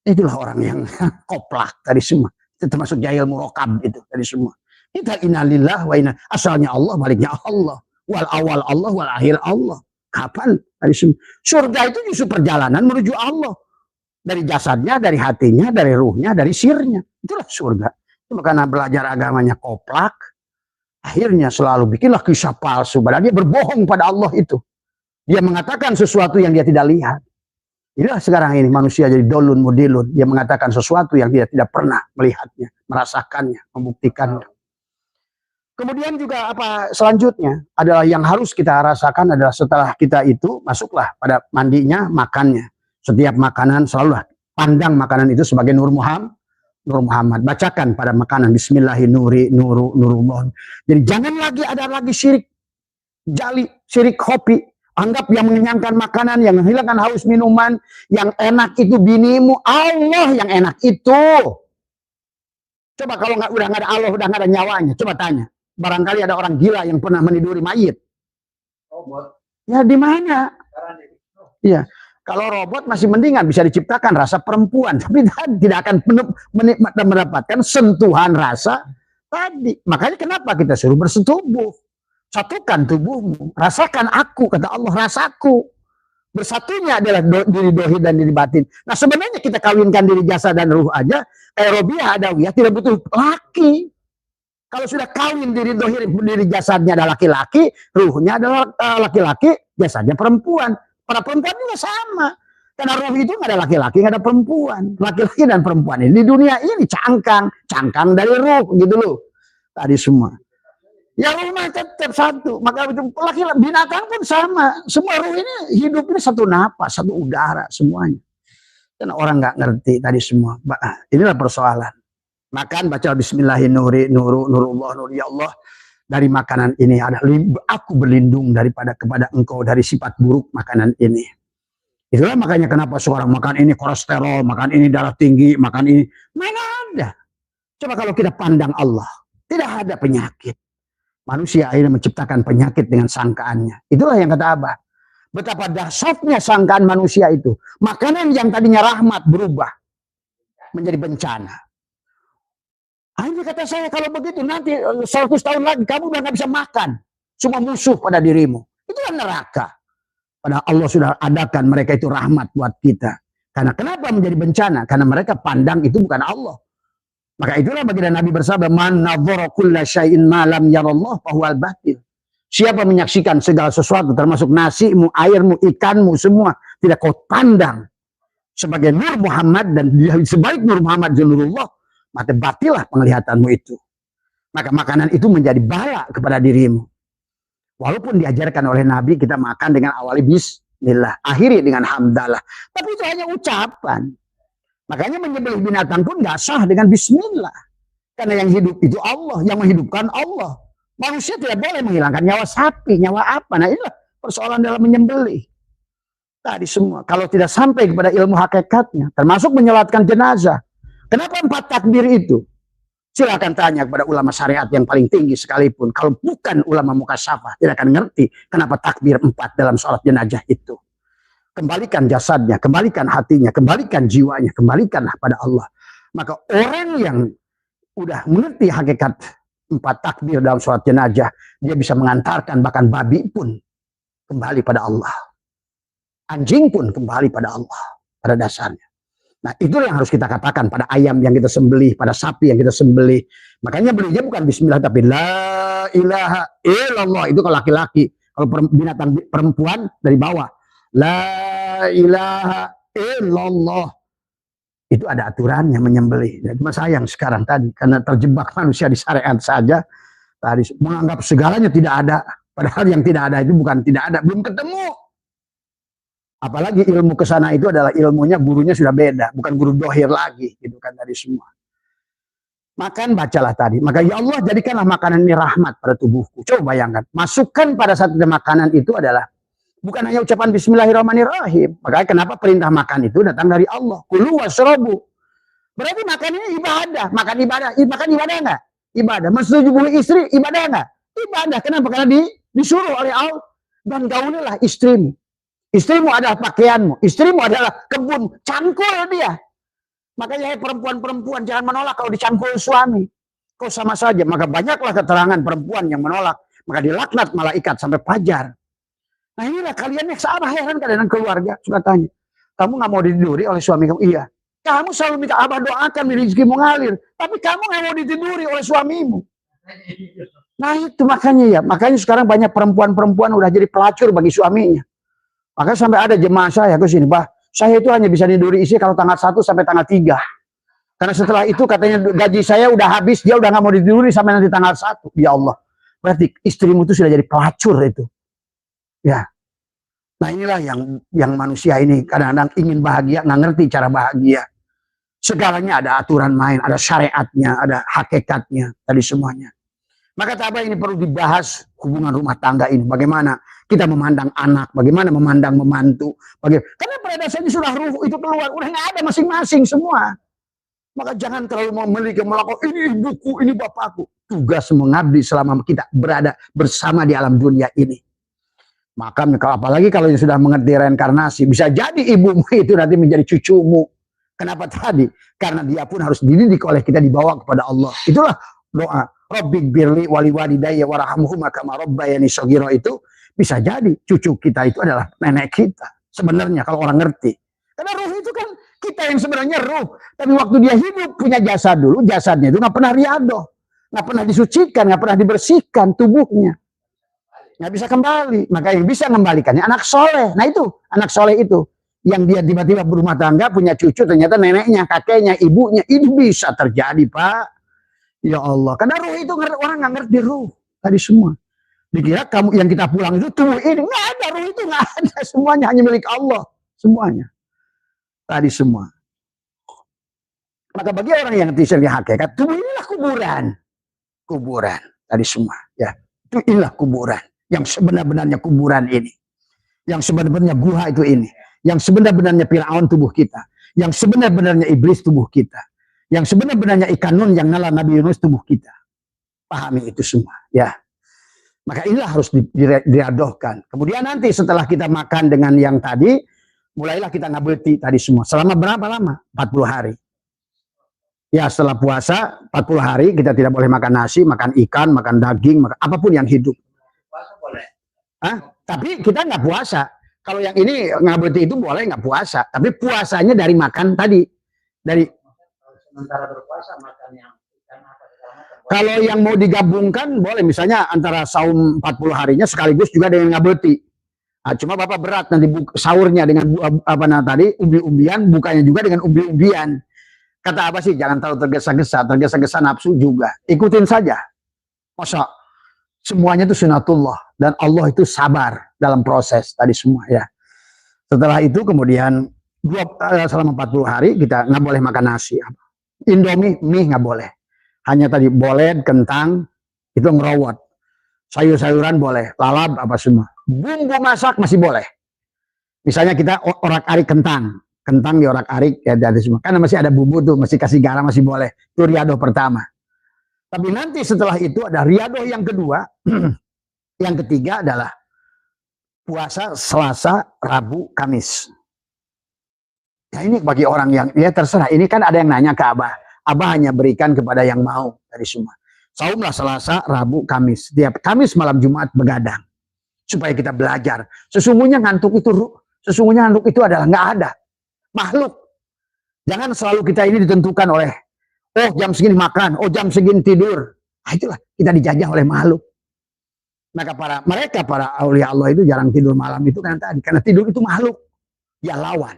Itulah orang yang koplak tadi semua. Itu termasuk jahil murokab itu tadi semua. Kita innalillah wa inna, asalnya Allah, baliknya Allah. Wal awal Allah, wal akhir Allah. Kapan? Tadi semua. Surga itu justru perjalanan menuju Allah. Dari jasadnya, dari hatinya, dari ruhnya, dari sirnya. Itulah surga. Itu karena belajar agamanya koplak, akhirnya selalu bikinlah kisah palsu. Padahal dia berbohong pada Allah itu. Dia mengatakan sesuatu yang dia tidak lihat. Inilah sekarang ini manusia jadi dolun mudilun. Dia mengatakan sesuatu yang dia tidak pernah melihatnya, merasakannya, membuktikannya. Kemudian juga selanjutnya adalah yang harus kita rasakan adalah setelah kita itu masuklah pada mandinya, makannya. Setiap makanan selalu pandang makanan itu sebagai Nur Muhammad. Bacakan pada makanan Bismillahirrahmanirrahim. Jadi jangan lagi ada lagi syirik jali, syirik kopi. Anggap yang mengenyangkan makanan, yang menghilangkan haus minuman, yang enak itu binimu, Allah yang enak itu. Coba kalau udah nggak ada Allah, udah nggak ada nyawanya, coba tanya. Barangkali ada orang gila yang pernah meniduri mayit. Robot. Ya di mana? Iya. Kalau robot masih mendingan bisa diciptakan rasa perempuan, tapi tidak akan mendapatkan sentuhan rasa tadi. Makanya kenapa kita suruh bersetubuh? Satukan tubuhmu, rasakan aku, kata Allah, rasaku. Bersatunya adalah diri dohir dan diri batin. Nah sebenarnya kita kawinkan diri jasad dan ruh aja, kayak Robiah Adawiyah tidak butuh laki. Kalau sudah kawin diri dohir, diri jasadnya adalah laki-laki, ruhnya adalah laki-laki, jasadnya perempuan. Para perempuan juga sama. Karena ruh itu nggak ada laki-laki, nggak ada perempuan. Laki-laki dan perempuan ini di dunia ini cangkang dari ruh gitu loh. Tadi semua. Ya rumah tetap satu. Maka itu laki-laki binatang pun sama. Semua ruh ini hidup ini satu napas, satu udara semuanya. Karena orang nggak ngerti tadi semua. Inilah persoalan. Makan baca Bismillahirrahmanirrahim, nurullah, nur ya Allah. Dari makanan ini ada aku berlindung kepada engkau dari sifat buruk makanan ini. Itulah makanya kenapa seorang makan ini kolesterol, makan ini darah tinggi, makan ini mana ada. Coba kalau kita pandang Allah, tidak ada penyakit. Manusia akhirnya menciptakan penyakit dengan sangkaannya. Itulah yang kata Abah. Betapa dahsyatnya sangkaan manusia itu. Makanan yang tadinya rahmat berubah menjadi bencana. Akhirnya kata saya, kalau begitu nanti 100 tahun lagi kamu udah gak bisa makan. Semua musuh pada dirimu. Itulah neraka. Padahal Allah sudah adakan mereka itu rahmat buat kita. Karena kenapa menjadi bencana? Karena mereka pandang itu bukan Allah. Maka itulah baginda Nabi bersabda, man nadhara kulla syai'in ma lam yarallah fahuwal batil. Siapa menyaksikan segala sesuatu, termasuk nasimu, airmu, ikanmu, semua, tidak kau pandang sebagai nur Muhammad dan sebaik nur Muhammad Jalurullah, maka batilah penglihatanmu itu. Maka makanan itu menjadi bala kepada dirimu. Walaupun diajarkan oleh Nabi kita makan dengan awali bismillah, akhiri dengan hamdalah. Tapi itu hanya ucapan. Makanya menyembelih binatang pun nggak sah dengan bismillah. Karena yang hidup itu Allah, yang menghidupkan Allah. Manusia tidak boleh menghilangkan nyawa sapi, nyawa apa. Nah inilah persoalan dalam menyembelih. Tadi semua. Kalau tidak sampai kepada ilmu hakikatnya, termasuk menyolatkan jenazah. Kenapa 4 takbir itu? Silakan tanya kepada ulama syariat yang paling tinggi sekalipun. Kalau bukan ulama mukasyafah, tidak akan ngerti kenapa takbir 4 dalam sholat jenazah itu. Kembalikan jasadnya, kembalikan hatinya, kembalikan jiwanya, kembalikanlah pada Allah. Maka orang yang udah mengerti hakikat 4 takbir dalam sholat jenazah, dia bisa mengantarkan bahkan babi pun kembali pada Allah. Anjing pun kembali pada Allah pada dasarnya. Nah itu yang harus kita katakan pada ayam yang kita sembelih, pada sapi yang kita sembelih. Makanya belinya bukan bismillah tapi la ilaha illallah. Itu kalau laki-laki. Kalau binatang perempuan dari bawah. La ilaha illallah. Itu ada aturannya menyembelih. Cuma sayang sekarang tadi karena terjebak manusia di syariat saja. Tadi menganggap segalanya tidak ada. Padahal yang tidak ada itu bukan tidak ada, belum ketemu. Apalagi ilmu kesana itu adalah ilmunya gurunya sudah beda, bukan guru dohir lagi, gitu kan tadi semua. Makan bacalah tadi. Maka ya Allah jadikanlah makanan ini rahmat pada tubuhku. Coba bayangkan, masukkan pada saat makanan itu adalah bukan hanya ucapan Bismillahirrahmanirrahim. Makanya kenapa perintah makan itu datang dari Allah. Kulu wasrobu. Berarti makan ini ibadah. Makan ibadah. Makan ibadah enggak? Ibadah. Mensetubuhi istri ibadah enggak? Ibadah. Kenapa? Karena disuruh oleh Allah. Dan gaulilah istrimu. Istrimu adalah pakaianmu. Istrimu adalah kebun. Cangkul dia. Makanya perempuan-perempuan jangan menolak kalau dicangkul suami. Kau sama saja. Maka banyaklah keterangan perempuan yang menolak. Maka dilaknat malaikat sampai fajar. Nah inilah kalian yang sabar heran kadang keluarga. Suka tanya. Kamu gak mau ditiduri oleh suami kamu? Iya. Kamu selalu minta Abah doakan rezekimu ngalir. Tapi kamu gak mau ditiduri oleh suamimu. Nah itu makanya ya. Makanya sekarang banyak perempuan-perempuan udah jadi pelacur bagi suaminya. Maka sampai ada jemaah saya ke sini, bah, saya itu hanya bisa niduri istri kalau tanggal 1 sampai tanggal 3. Karena setelah itu katanya gaji saya udah habis, dia udah nggak mau ditiduri sampai nanti tanggal 1. Ya Allah. Berarti istrimu itu sudah jadi pelacur itu. Ya. Nah inilah yang manusia ini kadang-kadang ingin bahagia, nggak ngerti cara bahagia. Segalanya ada aturan main, ada syariatnya, ada hakikatnya, tadi semuanya. Maka apa ini perlu dibahas hubungan rumah tangga ini. Bagaimana kita memandang anak, bagaimana memandang membantu. Karena pada dasarnya sudah ruh itu keluar, udah nggak ada masing-masing semua. Maka jangan terlalu memiliki melakukan ini ibuku, ini bapakku. Tugas mengabdi selama kita berada bersama di alam dunia ini. Maka apalagi kalau yang sudah mengerti reinkarnasi, bisa jadi ibumu itu nanti menjadi cucumu. Kenapa tadi? Karena dia pun harus dididik oleh kita dibawa kepada Allah. Itulah doa. Rabbik birli wali walidayya warhamhuma kama rabbayani shaghira itu bisa jadi cucu kita itu adalah nenek kita. Sebenarnya kalau orang ngerti. Karena ruh itu kan kita yang sebenarnya ruh. Tapi waktu dia hidup punya jasad dulu, jasadnya itu nggak pernah riadoh. Nggak pernah disucikan, nggak pernah dibersihkan tubuhnya. Nggak bisa kembali. Maka yang bisa mengembalikannya anak soleh. Nah itu, anak soleh itu. Yang dia tiba-tiba berumah tangga, punya cucu, ternyata neneknya, kakeknya, ibunya. Ini bisa terjadi, Pak. Ya Allah, karena ruh itu orang nggak ngerti ruh tadi semua. Dikira kamu yang kita pulang itu tubuh ini nggak ada, ruh itu nggak ada, semuanya hanya milik Allah, semuanya tadi semua. Maka bagi orang yang tidak hakikat, tubuh inilah kuburan tadi semua. Ya, itu inilah kuburan yang sebenar-benarnya kuburan ini, yang sebenar-benarnya gua itu ini, yang sebenar-benarnya Fir'aun tubuh kita, yang sebenar-benarnya iblis tubuh kita. Yang sebenarnya ikan nun yang nala Nabi Yunus tubuh kita. Pahami itu semua. Ya. Maka inilah harus diadohkan. Kemudian nanti setelah kita makan dengan yang tadi, mulailah kita ngabelti tadi semua. Selama berapa lama? 40 hari. Ya setelah puasa, 40 hari kita tidak boleh makan nasi, makan ikan, makan daging, makan apapun yang hidup. Puasa boleh. Hah? Tapi kita nggak puasa. Kalau yang ini ngabelti itu boleh nggak puasa. Tapi puasanya dari makan tadi. Dari sementara berpuasa makan yang ikan apa segala macam. Kalau yang mau digabungkan boleh, misalnya antara saum 40 harinya sekaligus juga dengan ngabeti. Nah, cuma Bapak berat nanti sahurnya dengan apa tadi umbi-umbian, bukanya juga dengan umbi-umbian. Kata apa sih? Jangan terlalu tergesa-gesa nafsu juga. Ikutin saja. Masa semuanya itu sunatullah dan Allah itu sabar dalam proses tadi semua ya. Setelah itu kemudian selama 40 hari kita nggak boleh makan nasi. Indomie, mie nggak boleh. Hanya tadi boleh kentang itu ngerawat. Sayur-sayuran boleh, lalap apa semua. Bumbu masak masih boleh. Misalnya kita orak-arik kentang diorak-arik ya dari semua. Karena masih ada bumbu tuh, masih kasih garam masih boleh. Itu riadoh pertama. Tapi nanti setelah itu ada riadoh yang kedua. Yang ketiga adalah puasa Selasa, Rabu, Kamis. Ya ini bagi orang yang ya terserah. Ini kan ada yang nanya ke Abah. Abah hanya berikan kepada yang mau dari semua. Saumlah Selasa, Rabu, Kamis. Setiap Kamis malam Jumat begadang. Supaya kita belajar. Sesungguhnya ngantuk itu adalah nggak ada. Makhluk. Jangan selalu kita ini ditentukan oleh, oh jam segini makan, oh jam segini tidur. Nah, itulah kita dijajah oleh makhluk. Maka para aulia Allah itu jarang tidur malam itu karena tidur itu makhluk. Dia lawan.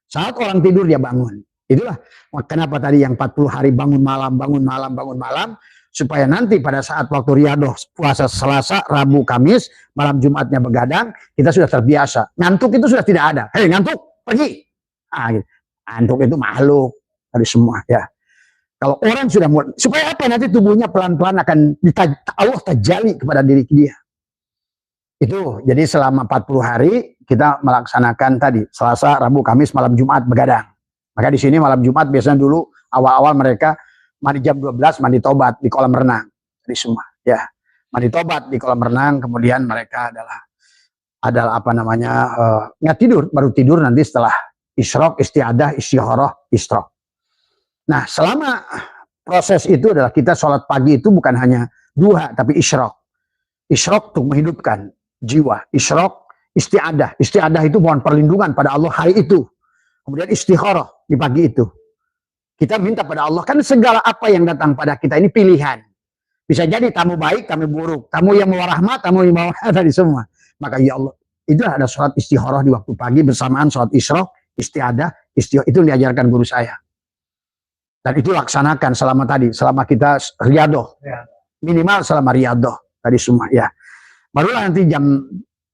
Saat orang tidur dia bangun. Itulah kenapa tadi yang 40 hari bangun malam, supaya nanti pada saat waktu riadoh puasa Selasa, Rabu, Kamis, malam Jumatnya begadang, kita sudah terbiasa. Ngantuk itu sudah tidak ada. Hei ngantuk, pergi. Ah, gitu. Ngantuk itu makhluk dari semua ya. Kalau orang sudah mulai, supaya apa nanti tubuhnya pelan-pelan akan Allah terjali kepada diri dia. Itu jadi selama 40 hari kita melaksanakan tadi Selasa, Rabu, Kamis, malam Jumat begadang. Maka di sini malam Jumat biasanya dulu awal-awal mereka mandi jam 12 mandi tobat di kolam renang di semua ya. Mandi tobat di kolam renang, kemudian mereka adalah apa namanya nggak tidur, baru tidur nanti setelah isyraq, istiadah, istikharah, isyraq. Nah, selama proses itu adalah kita sholat pagi itu bukan hanya duha tapi isyraq. Isyraq untuk menghidupkan jiwa. Isyraq, istiadah. Istiadah itu mohon perlindungan pada Allah hari itu. Kemudian istikharah di pagi itu. Kita minta pada Allah, kan segala apa yang datang pada kita ini pilihan. Bisa jadi tamu baik, tamu buruk, tamu yang mau rahmat, tamu yang mau tadi semua. Maka ya Allah, itu ada sholat istikharah di waktu pagi bersamaan sholat isyraq, istiadah, itu diajarkan guru saya. Dan itu laksanakan selama kita riadoh. Minimal selama riadoh tadi semua ya. Barulah nanti jam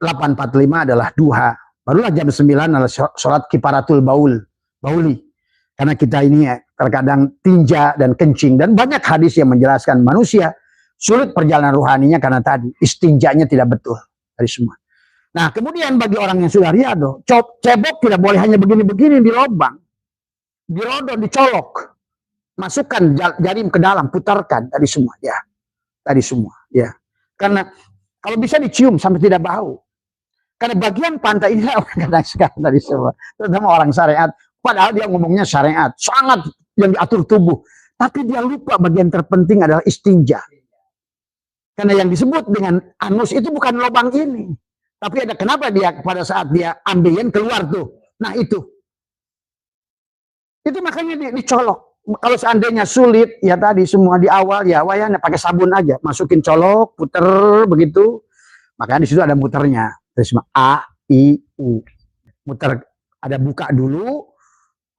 8.45 adalah duha. Barulah jam 9 adalah sholat kifaratul bauli. Karena kita ini ya, terkadang tinja dan kencing. Dan banyak hadis yang menjelaskan manusia sulit perjalanan rohaninya karena tadi istinjanya tidak betul dari semua. Nah kemudian bagi orang yang sudah riadoh, cebok tidak boleh hanya begini-begini di lubang. Dirodon, dicolok. Masukkan jarim ke dalam, putarkan tadi semua ya. Tadi semua ya. Karena kalau bisa dicium sampai tidak bau. Karena bagian pantai ini kadang sekali tadi semua. Terutama orang syariat. Padahal dia ngomongnya syariat. Sangat yang diatur tubuh. Tapi dia lupa bagian terpenting adalah istinja. Karena yang disebut dengan anus itu bukan lubang ini. Tapi ada kenapa dia pada saat dia ambilin keluar tuh. Nah itu. Itu makanya dicolok. Kalau seandainya sulit, ya tadi semua di awal ya wayangnya pakai sabun aja, masukin colok, puter begitu. Makanya di situ ada muternya. Terus A, I, U. Muter, ada buka dulu,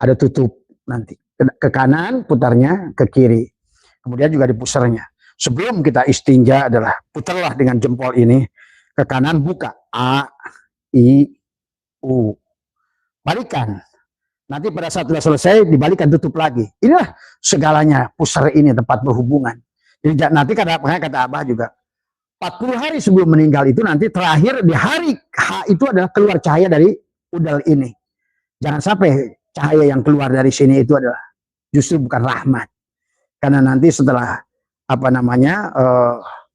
ada tutup nanti. Ke kanan, putarnya ke kiri. Kemudian juga di pusernya. Sebelum kita istinja adalah putarlah dengan jempol ini ke kanan, buka A, I, U. Balikan. Nanti pada saat sudah selesai dibalikan tutup lagi. Inilah segalanya pusar ini tempat berhubungan. Jadi nanti kata Abah juga 40 hari sebelum meninggal itu nanti terakhir di hari H itu adalah keluar cahaya dari udal ini. Jangan sampai cahaya yang keluar dari sini itu adalah justru bukan rahmat. Karena nanti setelah apa namanya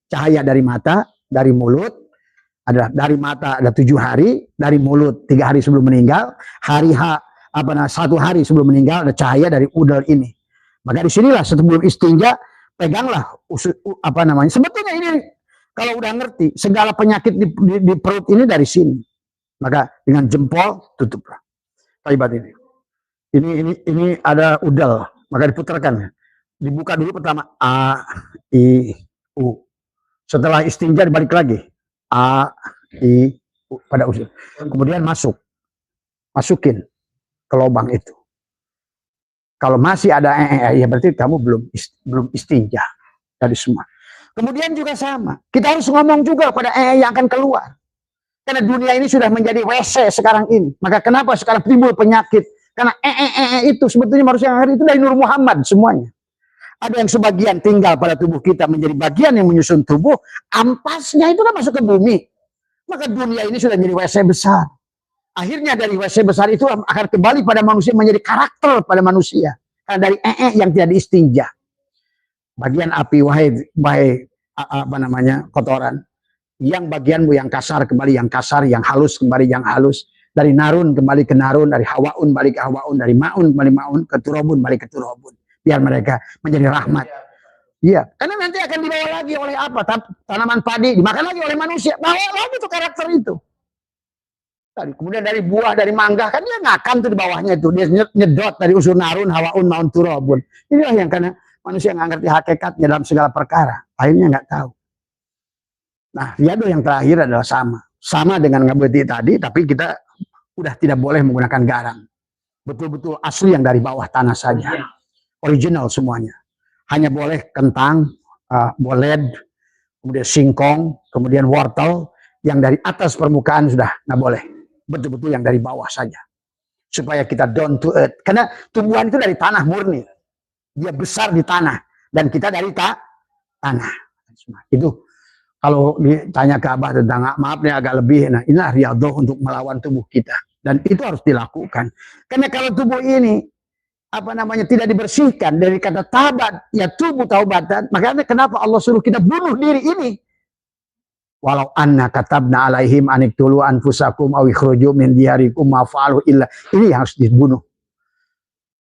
cahaya dari mata, dari mulut adalah dari mata ada 7 hari, dari mulut 3 hari sebelum meninggal, hari H 1 hari sebelum meninggal ada cahaya dari udal ini. Maka disinilah sebelum istinja peganglah apa namanya. Sebetulnya ini kalau udah ngerti segala penyakit di perut ini dari sini. Maka dengan jempol tutuplah. Taibat ini ada udal maka diputarkan. Dibuka dulu pertama A, I, U. Setelah istinja dibalik lagi A, I, U pada usul. Kemudian masukin ke lubang itu. Kalau masih ada ya berarti kamu belum istinja dari semua. Kemudian juga sama, kita harus ngomong juga pada yang akan keluar. Karena dunia ini sudah menjadi WC sekarang ini. Maka kenapa sekarang timbul penyakit? Karena itu sebetulnya manusia yang itu dari Nur Muhammad semuanya. Ada yang sebagian tinggal pada tubuh kita menjadi bagian yang menyusun tubuh, ampasnya itu kan masuk ke bumi. Maka dunia ini sudah menjadi WC besar. Akhirnya dari WC besar itu akan kembali pada manusia menjadi karakter pada manusia. Karena dari yang tidak diistinja. Bagian api wahai apa namanya kotoran. Yang bagianmu yang kasar kembali yang kasar, yang halus kembali yang halus. Dari narun kembali ke narun, dari hawaun balik ke hawaun, dari maun kembali maun, ke turobun balik ke turobun. Biar mereka menjadi rahmat. Iya, karena nanti akan dibawa lagi oleh apa? Tanaman padi dimakan lagi oleh manusia. Bawa lagi tuh karakter itu. Kemudian dari buah, dari mangga, kan dia ngakam tuh di bawahnya itu. Dia nyedot dari unsur narun, hawaun, maun, turobun. Inilah yang karena manusia nggak ngerti hakikatnya dalam segala perkara. Akhirnya nggak tahu. Nah, riado yang terakhir adalah sama. Sama dengan ngabeti tadi, tapi kita udah tidak boleh menggunakan garam. Betul-betul asli yang dari bawah tanah saja. Original semuanya. Hanya boleh kentang, boled, kemudian singkong, kemudian wortel, yang dari atas permukaan sudah nggak boleh. Betul-betul yang dari bawah saja. Supaya kita down to earth. Karena tumbuhan itu dari tanah murni. Dia besar di tanah. Dan kita dari tanah. Itu kalau ditanya ke Abah tentang, maaf nih agak lebih, nah inilah riyadhah untuk melawan tubuh kita. Dan itu harus dilakukan. Karena kalau tubuh ini tidak dibersihkan dari kata taubat, ya tubuh taubatan, makanya kenapa Allah suruh kita bunuh diri ini? Walau anna katabna alaihim aniktulu anfusakum aw ikhruju min diyarikum ma fa'alu illa, ini yang harus dibunuh.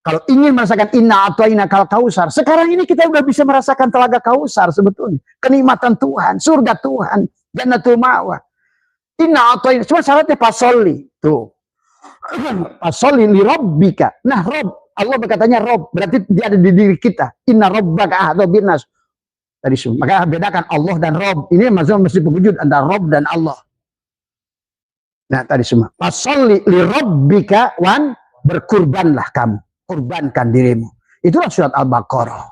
Kalau ingin merasakan inna a'tayna kal kausar, sekarang ini kita udah bisa merasakan telaga kausar sebetulnya, kenikmatan Tuhan, surga Tuhan, jannatul ma'wa. Inna a'tayna, cuma syaratnya pasolli tuh. Pasolli li rabbika. Nah, Rob, Allah berkatanya Rob, berarti dia ada di diri kita. Inna rabbaka ahadu binnas. Tadi maka bedakan Allah dan Rob. Ini maksudnya mesti penwujud antara Rob dan Allah. Nah, tadi semua. Fasolli li rabbika wan, berkurbanlah kamu. Kurbankan dirimu. Itulah surat Al-Baqarah.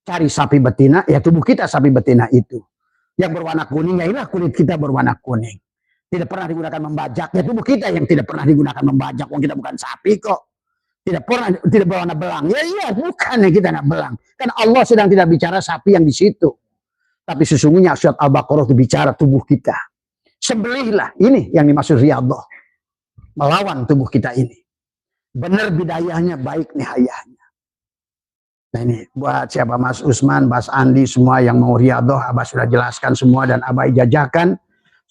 Cari sapi betina, ya tubuh kita sapi betina itu. Yang berwarna kuning, ya inilah kulit kita berwarna kuning. Tidak pernah digunakan membajak. Ya tubuh kita yang tidak pernah digunakan membajak. Wong kita bukan sapi kok. Tidak berwarna belang. Ya iya, bukan yang kita nak belang. Kan Allah sedang tidak bicara sapi yang di situ. Tapi sesungguhnya surat Al-Baqarah itu bicara tubuh kita. Sembelihlah. Ini yang dimaksud riyadhah. Melawan tubuh kita ini. Benar bidayahnya, baik nihayahnya. Nah ini buat siapa Mas Usman, Mas Andi, semua yang mau riyadhah, Abah sudah jelaskan semua dan Abah ijazahkan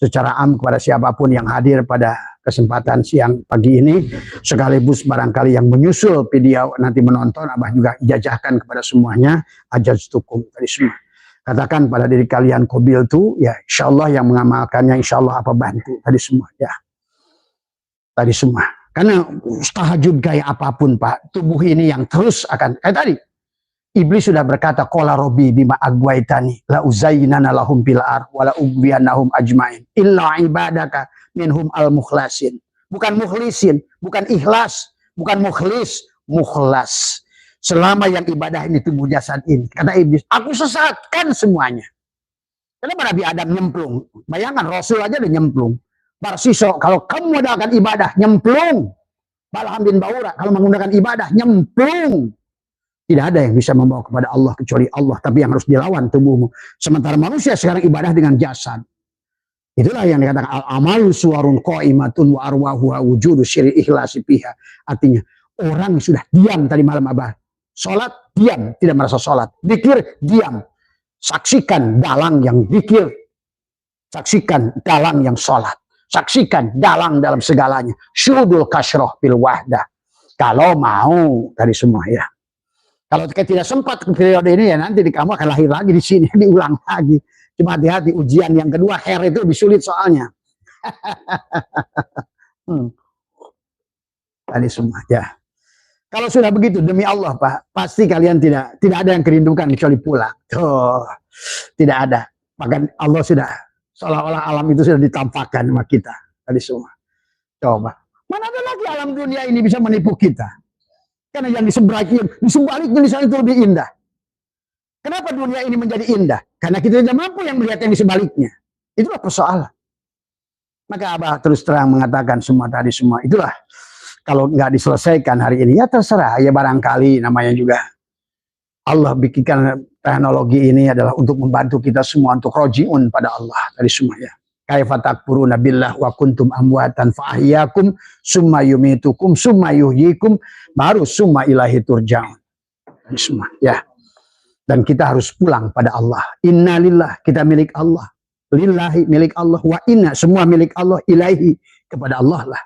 secara am kepada siapapun yang hadir pada kesempatan siang pagi ini, sekaligus barangkali yang menyusul video nanti menonton, Abah juga ijazahkan kepada semuanya, ajaztukum tadi semua. Katakan pada diri kalian qabil tu, ya insyaallah yang mengamalkannya insyaallah apa bantu tadi semua ya. Tadi semua. Karena tahajud kayak apapun Pak, tubuh ini yang terus akan kayak tadi. Iblis sudah berkata, qala rabbi bima agwaitani la uzayyinana lahum fil ardh wa la ughwiyannahum ajmain illa ibadaka minhum al-mukhlasin. Bukan mukhlisin, bukan ikhlas, bukan mukhlis, mukhlas. Selama yang ibadah ini tubuh jasad ini, kata iblis, aku sesatkan semuanya. Kenapa Nabi Adam nyemplung? Bayangkan Rasul aja udah nyemplung. Barsiso, kalau kamu menggunakan ibadah, nyemplung. Balham bin Baura, kalau menggunakan ibadah, nyemplung. Tidak ada yang bisa membawa kepada Allah kecuali Allah. Tapi yang harus dilawan tubuhmu. Sementara manusia sekarang ibadah dengan jasad. Itulah yang dikatakan al-amalu suwarun qa'imatun wa arwahuha wujudu syiri ikhlasi piha. Artinya orang sudah diam tadi malam Abah. Sholat diam, tidak merasa sholat. Zikir diam. Saksikan dalang yang zikir. Saksikan dalang yang sholat. Saksikan dalang dalam segalanya. Syudul kasroh bil wahdah. Kalau mau tadi semua ya. Kalau kita tidak sempat ke periode ini ya nanti kamu akan lahir lagi di sini, diulang lagi. Cuma hati-hati ujian yang kedua, hair itu lebih sulit soalnya. Tadi semua ya. Kalau sudah begitu, demi Allah Pak, pasti kalian tidak ada yang kerindukan kecuali pulang. Tuh, tidak ada. Bahkan Allah sudah seolah-olah alam itu sudah ditampakkan sama kita tadi semua. Coba, mana ada lagi alam dunia ini bisa menipu kita? Karena yang di sebaliknya di sana itu lebih indah. Kenapa dunia ini menjadi indah? Karena kita tidak mampu yang melihat yang di sebaliknya. Itulah persoalan. Maka Abah terus terang mengatakan semua tadi semua. Itulah kalau nggak diselesaikan hari ini, ya terserah. Ya barangkali namanya juga Allah bikinkan teknologi ini adalah untuk membantu kita semua untuk rojiun pada Allah tadi semua ya. Kaifa takfuruna billah wa kuntum amwatan fa ahyakum summa yumitukum summa yuhyikum baru summa ilahi turja'un. Tadi semua ya. Dan kita harus pulang pada Allah. Innalillah, kita milik Allah. Lillahi, milik Allah. Wa inna, semua milik Allah. Ilaihi, kepada Allah lah.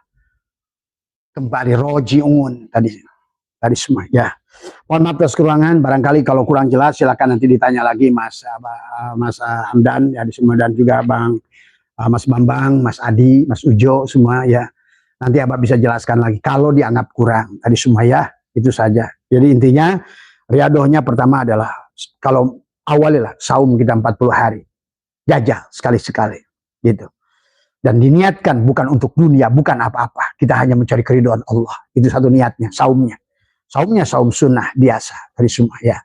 Kembali roji'un tadi semua ya. Mohon maaf atas kekurangan, barangkali kalau kurang jelas silakan nanti ditanya lagi Mas Hamdan ya di semua, dan juga Mas Bambang, Mas Adi, Mas Ujo semua ya. Nanti Abah bisa jelaskan lagi kalau dianggap kurang tadi semua ya. Itu saja. Jadi intinya riadohnya pertama adalah kalau awalilah saum kita 40 hari. Jajal sekali-sekali gitu. Dan diniatkan bukan untuk dunia, bukan apa-apa. Kita hanya mencari keridhaan Allah. Itu satu niatnya, saumnya. Saumnya saum sunnah biasa dari semua ya.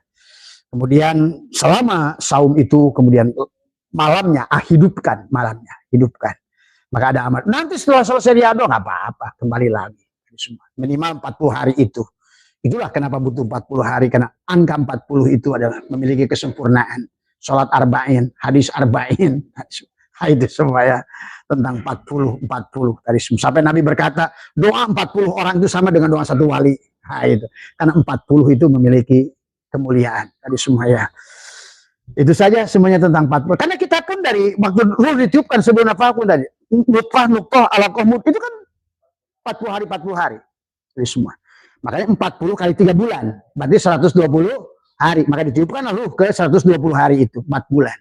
Kemudian selama saum itu kemudian malamnya hidupkan malamnya, hidupkan. Maka ada amal. Nanti setelah selesai riado nggak apa-apa, kembali lagi. Semua. Minimal 40 hari itu. Itulah kenapa butuh 40 hari, karena angka 40 itu adalah memiliki kesempurnaan. Salat arba'in, hadis arba'in. Itu semua ya. Tentang 40 tadi sampai Nabi berkata doa 40 orang itu sama dengan doa satu wali. Nah, itu karena 40 itu memiliki kemuliaan tadi semua ya. Itu saja semuanya tentang 40. Karena kita pun dari waktu ruh ditiupkan sebelum nafas pun tadi nutfah alaqah itu kan 40 hari tadi semua. Makanya 40 kali 3 bulan berarti 120 hari. Maka ditiupkan ruh ke 120 hari itu 4 bulan.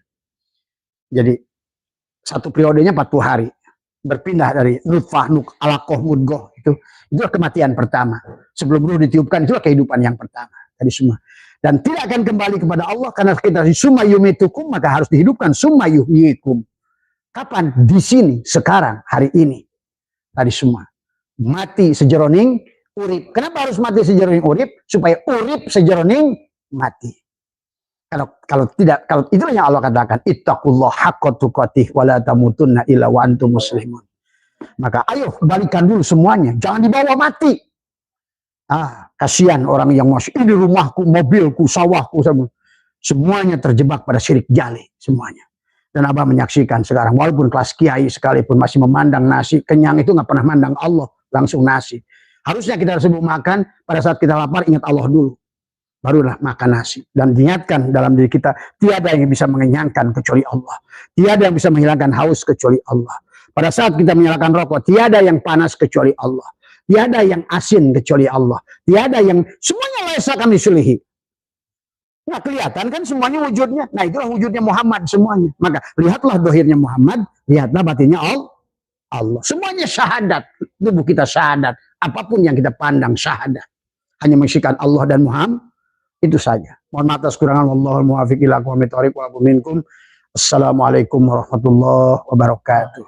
Jadi satu periodenya 40 hari. Berpindah dari nutfah, alaqah, mudghah itulah kematian pertama. Sebelum ruh ditiupkan itulah kehidupan yang pertama. Tadi semua. Dan tidak akan kembali kepada Allah karena kita summa yumitukum, maka harus dihidupkan summa yuhyikum. Kapan? Di sini, sekarang, hari ini. Tadi semua. Mati sejeroning urip. Kenapa harus mati sejeroning urip? Supaya urip sejeroning mati. Kalau itulah yang Allah katakan, ittaqullah haqqa tuqatih wa la tamutunna illa wa antum muslimun. Maka ayo balikan dulu semuanya, jangan dibawa mati. Kasihan orang yang masih ini rumahku, mobilku, sawahku, semuanya terjebak pada syirik jali semuanya. Dan Abah menyaksikan sekarang, walaupun kelas kiai sekalipun masih memandang nasi kenyang itu nggak pernah mandang Allah, langsung nasi. Harusnya kita sebelum makan, pada saat kita lapar ingat Allah dulu. Barulah makan nasi. Dan diingatkan dalam diri kita, tiada yang bisa mengenyangkan kecuali Allah. Tiada yang bisa menghilangkan haus kecuali Allah. Pada saat kita menyalakan rokok, tiada yang panas kecuali Allah. Tiada yang asin kecuali Allah. Tiada yang semuanya layak akan disulihi. Nah kelihatan kan semuanya wujudnya. Nah itulah wujudnya Muhammad semuanya. Maka lihatlah dohirnya Muhammad, lihatlah batinnya Allah. Semuanya syahadat. Tubuh kita syahadat. Apapun yang kita pandang syahadat. Hanya menyaksikan Allah dan Muhammad. Itu saja. Mohon maaf atas kurangan. Wallahul muwaffiq ila aqwamit thoriq wa minkum. Assalamualaikum warahmatullahi wabarakatuh.